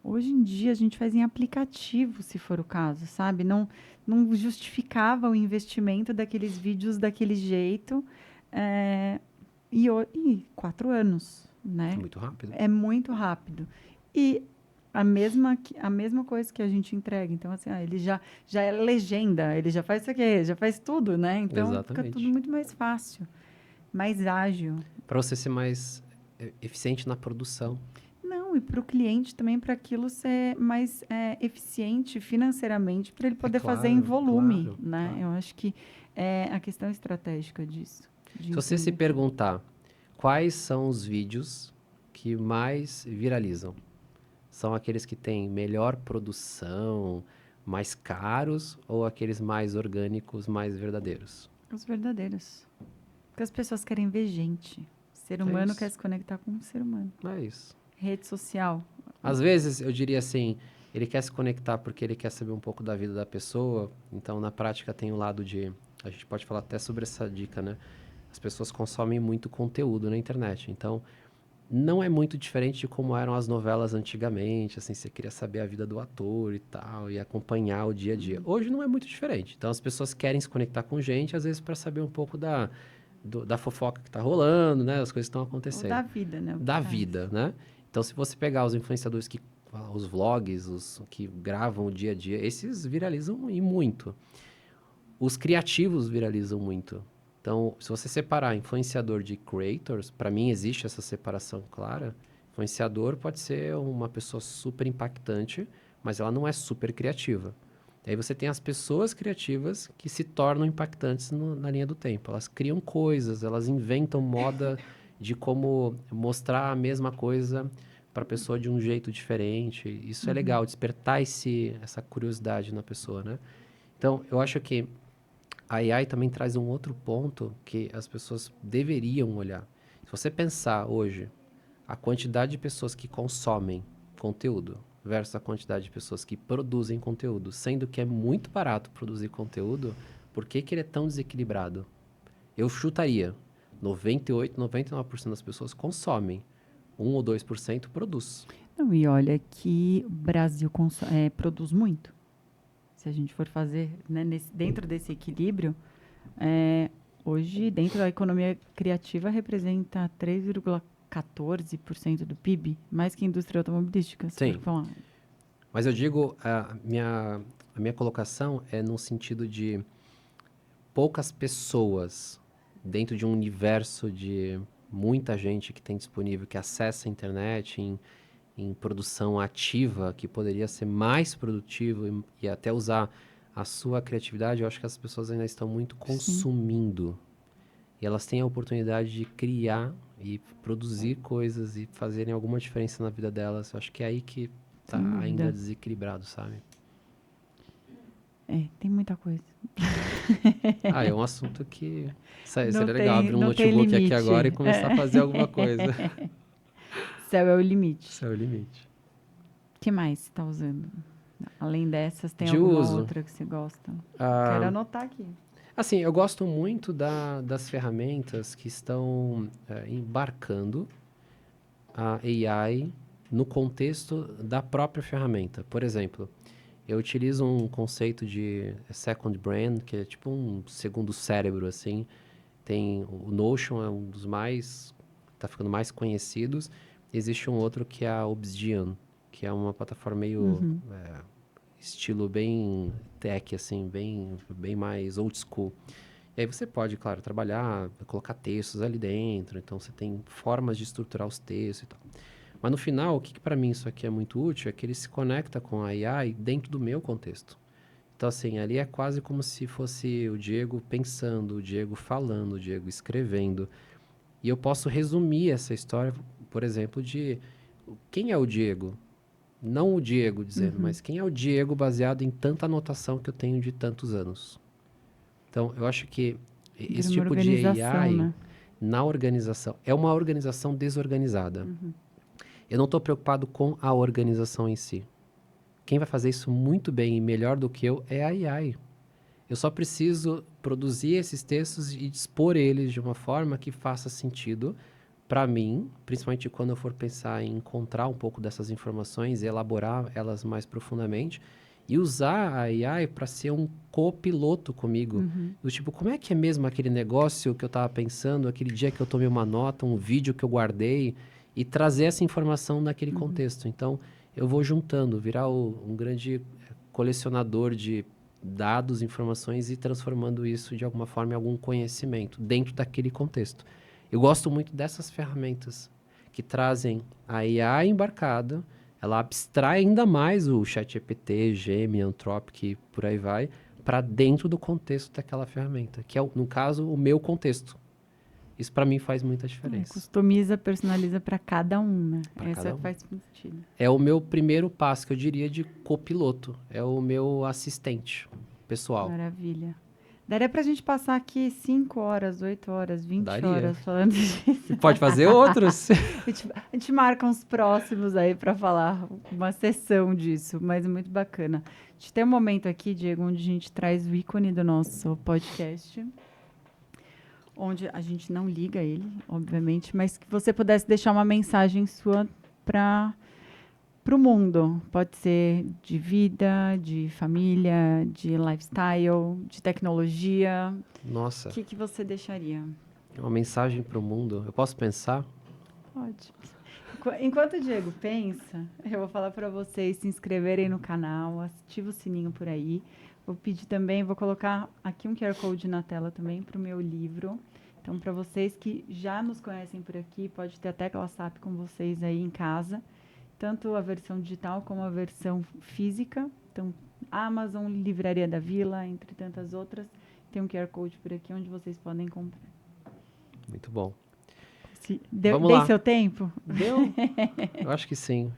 hoje em dia a gente faz em aplicativo, se for o caso, sabe? Não justificava o investimento daqueles vídeos daquele jeito. E 4 anos, né? É muito rápido. É muito rápido. E a mesma coisa que a gente entrega. Então, assim, ele já é legenda, ele já faz isso aqui, já faz tudo, né? Então, Exatamente. fica tudo muito mais fácil, mais ágil. Para você ser mais eficiente na produção. Não, e para o cliente também, para aquilo ser mais eficiente financeiramente, para ele poder fazer em volume, né? Claro. Eu acho que é a questão estratégica disso. Se você se perguntar quais são os vídeos que mais viralizam, são aqueles que têm melhor produção, mais caros, ou aqueles mais orgânicos, mais verdadeiros? Os verdadeiros. Porque as pessoas querem ver gente. O ser humano isso. quer se conectar com o ser humano. É isso. Rede social. Às vezes, eu diria assim, ele quer se conectar porque ele quer saber um pouco da vida da pessoa. Então, na prática, tem o lado de... A gente pode falar até sobre essa dica, né? As pessoas consomem muito conteúdo na internet. Então, não é muito diferente de como eram as novelas antigamente, assim, você queria saber a vida do ator e tal, e acompanhar o dia a dia. Hoje não é muito diferente. Então, as pessoas querem se conectar com gente, às vezes, para saber um pouco da fofoca que tá rolando, né? As coisas que estão Ou acontecendo. da vida, né? Da vida, né? Então, se você pegar os influenciadores os vlogs, os que gravam o dia a dia, esses viralizam e muito. Os criativos viralizam muito. Então, se você separar influenciador de creators, para mim existe essa separação clara. Influenciador pode ser uma pessoa super impactante, mas ela não é super criativa. Aí você tem as pessoas criativas que se tornam impactantes na linha do tempo. Elas criam coisas, elas inventam moda de como mostrar a mesma coisa para a pessoa de um jeito diferente. Isso é legal, despertar essa curiosidade na pessoa, né? Então, eu acho que a AI também traz um outro ponto que as pessoas deveriam olhar. Se você pensar hoje a quantidade de pessoas que consomem conteúdo versus a quantidade de pessoas que produzem conteúdo, sendo que é muito barato produzir conteúdo, por que que ele é tão desequilibrado? Eu chutaria, 98, 99% das pessoas consomem, 1 ou 2% produz. Não, e olha que o Brasil produz muito. Se a gente for fazer, né, dentro desse equilíbrio, hoje, dentro da economia criativa, representa 3,14% do PIB, mais que a indústria automobilística, se for Sim, falar. mas eu digo, a minha colocação é no sentido de poucas pessoas dentro de um universo de muita gente que tem disponível, que acessa a internet em produção ativa, que poderia ser mais produtivo e até usar a sua criatividade, eu acho que as pessoas ainda estão muito Sim, consumindo. E elas têm a oportunidade de criar e produzir coisas e fazerem alguma diferença na vida delas. Eu acho que é aí que tá sem ainda dúvida. desequilibrado, sabe? Tem muita coisa. Ah, é um assunto que Não seria legal abrir um não tem notebook aqui agora e limite. começar a fazer alguma coisa. Céu é o limite. Esse é o limite. O que mais você está usando? Além dessas, tem De alguma uso. outra que você gosta? Quero Ah, anotar aqui. assim, eu gosto muito das ferramentas que estão embarcando a AI no contexto da própria ferramenta. Por exemplo, eu utilizo um conceito de second brain, que é tipo um segundo cérebro, assim. Tem o Notion, é um dos mais, tá ficando mais conhecidos. Existe um outro que é a Obsidian, que é uma plataforma meio Uhum. estilo bem tech, assim, bem mais old school. E aí você pode, claro, trabalhar, colocar textos ali dentro, então você tem formas de estruturar os textos e tal. Mas no final, o que para mim isso aqui é muito útil é que ele se conecta com a AI dentro do meu contexto. Então, assim, ali é quase como se fosse o Diego pensando, o Diego falando, o Diego escrevendo. E eu posso resumir essa história, por exemplo, de quem é o Diego? Não o Diego dizendo, Uhum. mas quem é o Diego baseado em tanta anotação que eu tenho de tantos anos. Então, eu acho que Vira esse uma tipo de organização, AI né? na organização é uma organização desorganizada. Uhum. Eu não estou preocupado com a organização em si. Quem vai fazer isso muito bem e melhor do que eu é a AI. Eu só preciso produzir esses textos e dispor eles de uma forma que faça sentido para mim, principalmente quando eu for pensar em encontrar um pouco dessas informações e elaborar elas mais profundamente e usar a AI para ser um copiloto comigo. Uhum. Do tipo, como é que é mesmo aquele negócio que eu estava pensando, aquele dia que eu tomei uma nota, um vídeo que eu guardei e trazer essa informação naquele Uhum. contexto. Então, eu vou juntando, virar um grande colecionador de dados, informações e transformando isso de alguma forma em algum conhecimento dentro daquele contexto. Eu gosto muito dessas ferramentas que trazem a AI embarcada, ela abstrai ainda mais o ChatGPT, Gemini, Anthropic e por aí vai, para dentro do contexto daquela ferramenta, que é, no caso, o meu contexto. Isso para mim faz muita diferença, Customiza, personaliza para cada um, né? para Essa cada um. faz sentido. É o meu primeiro passo, que eu diria, de copiloto. É o meu assistente pessoal. Maravilha. Daria pra gente passar aqui 5 horas, 8 horas, 20 Daria. horas falando disso. E pode fazer outros. A gente marca uns próximos aí para falar uma sessão disso, mas é muito bacana. A gente tem um momento aqui, Diego, onde a gente traz o ícone do nosso podcast. onde a gente não liga ele, obviamente, mas que você pudesse deixar uma mensagem sua para o mundo. Pode ser de vida, de família, de lifestyle, de tecnologia. Nossa, O que você deixaria? uma mensagem para o mundo. Eu posso pensar? Pode. Enquanto o Diego pensa, eu vou falar para vocês se inscreverem no canal, ativa o sininho por aí. Vou pedir também, vou colocar aqui um QR Code na tela também para o meu livro. Então, para vocês que já nos conhecem por aqui, pode ter até Tecla SAP com vocês aí em casa. Tanto a versão digital como a versão física. Então, Amazon, Livraria da Vila, entre tantas outras. Tem um QR Code por aqui onde vocês podem comprar. Muito bom. Dei lá. seu tempo? Deu? Eu acho que sim.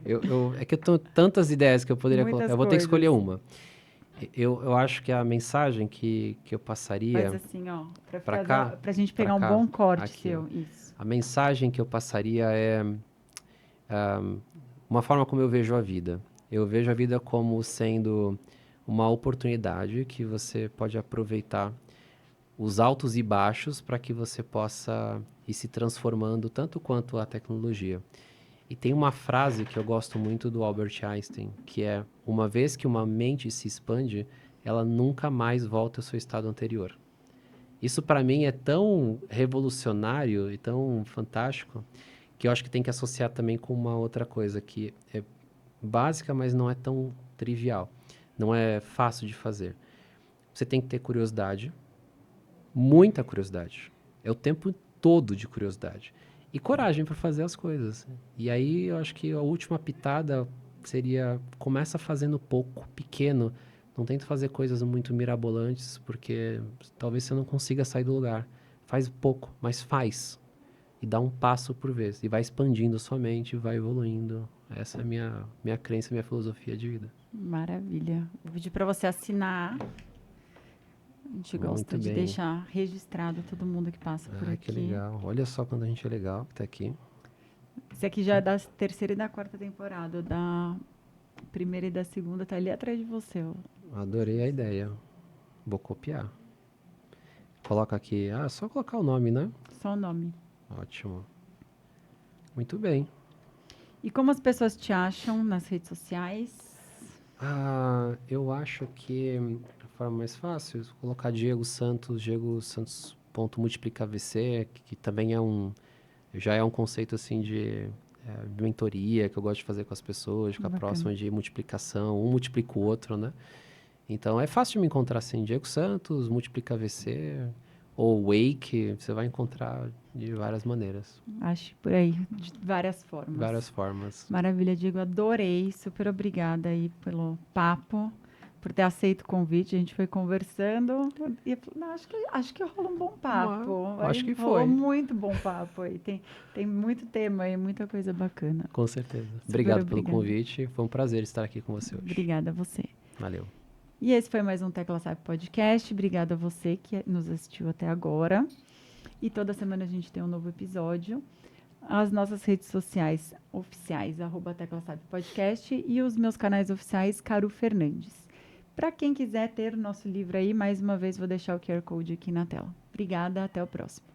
É que eu tenho tantas ideias que eu poderia colocar. Eu vou ter que escolher uma. Eu acho que a mensagem que eu passaria... Faz assim, ó. Pra gente pegar um bom corte aqui, seu. Isso. A mensagem que eu passaria é uma forma como eu vejo a vida. Eu vejo a vida como sendo uma oportunidade que você pode aproveitar os altos e baixos para que você possa ir se transformando tanto quanto a tecnologia. E tem uma frase que eu gosto muito do Albert Einstein, que é: uma vez que uma mente se expande, ela nunca mais volta ao seu estado anterior. Isso para mim é tão revolucionário e tão fantástico que eu acho que tem que associar também com uma outra coisa que é básica, mas não é tão trivial. Não é fácil de fazer. Você tem que ter curiosidade, muita curiosidade. É o tempo todo de curiosidade. E coragem para fazer as coisas. E aí eu acho que a última pitada seria: começa fazendo pouco, pequeno. Não tenta fazer coisas muito mirabolantes, porque talvez você não consiga sair do lugar. Faz pouco, mas faz. E dá um passo por vez. E vai expandindo sua mente, vai evoluindo. Essa é a minha crença, minha filosofia de vida. Maravilha. Vou pedir para você assinar. A gente gosta de deixar registrado todo mundo que passa por aqui. Que legal. Olha só quando a gente é legal que tá aqui. Esse aqui já é da terceira e da quarta temporada. Da primeira e da segunda tá ali atrás de você. Adorei a ideia. Vou copiar. Coloca aqui. Só colocar o nome, né? Só o nome. Ótimo. Muito bem. E como as pessoas te acham nas redes sociais? Eu acho que a forma mais fácil é colocar Diego Santos.multiplicavc, que também já é um conceito assim de mentoria que eu gosto de fazer com as pessoas, de ficar próximo de multiplicação, um multiplica o outro, né? Então é fácil de me encontrar assim, Diego Santos, MultiplicaVC ou Wake, você vai encontrar de várias maneiras. Acho por aí, de várias formas. Várias formas. Maravilha, Diego, adorei, super obrigada aí pelo papo, por ter aceito o convite, a gente foi conversando e acho que rolou um bom papo. Acho que foi. Rolou muito bom papo aí, tem muito tema aí, muita coisa bacana. Com certeza. Obrigado pelo convite, foi um prazer estar aqui com você hoje. Obrigada a você. Valeu. E esse foi mais um Tecla SAP Podcast. Obrigada a você que nos assistiu até agora. E toda semana a gente tem um novo episódio. As nossas redes sociais oficiais, @TeclaSAP Podcast, e os meus canais oficiais, Caru Fernandes. Para quem quiser ter o nosso livro aí, mais uma vez vou deixar o QR Code aqui na tela. Obrigada, até o próximo.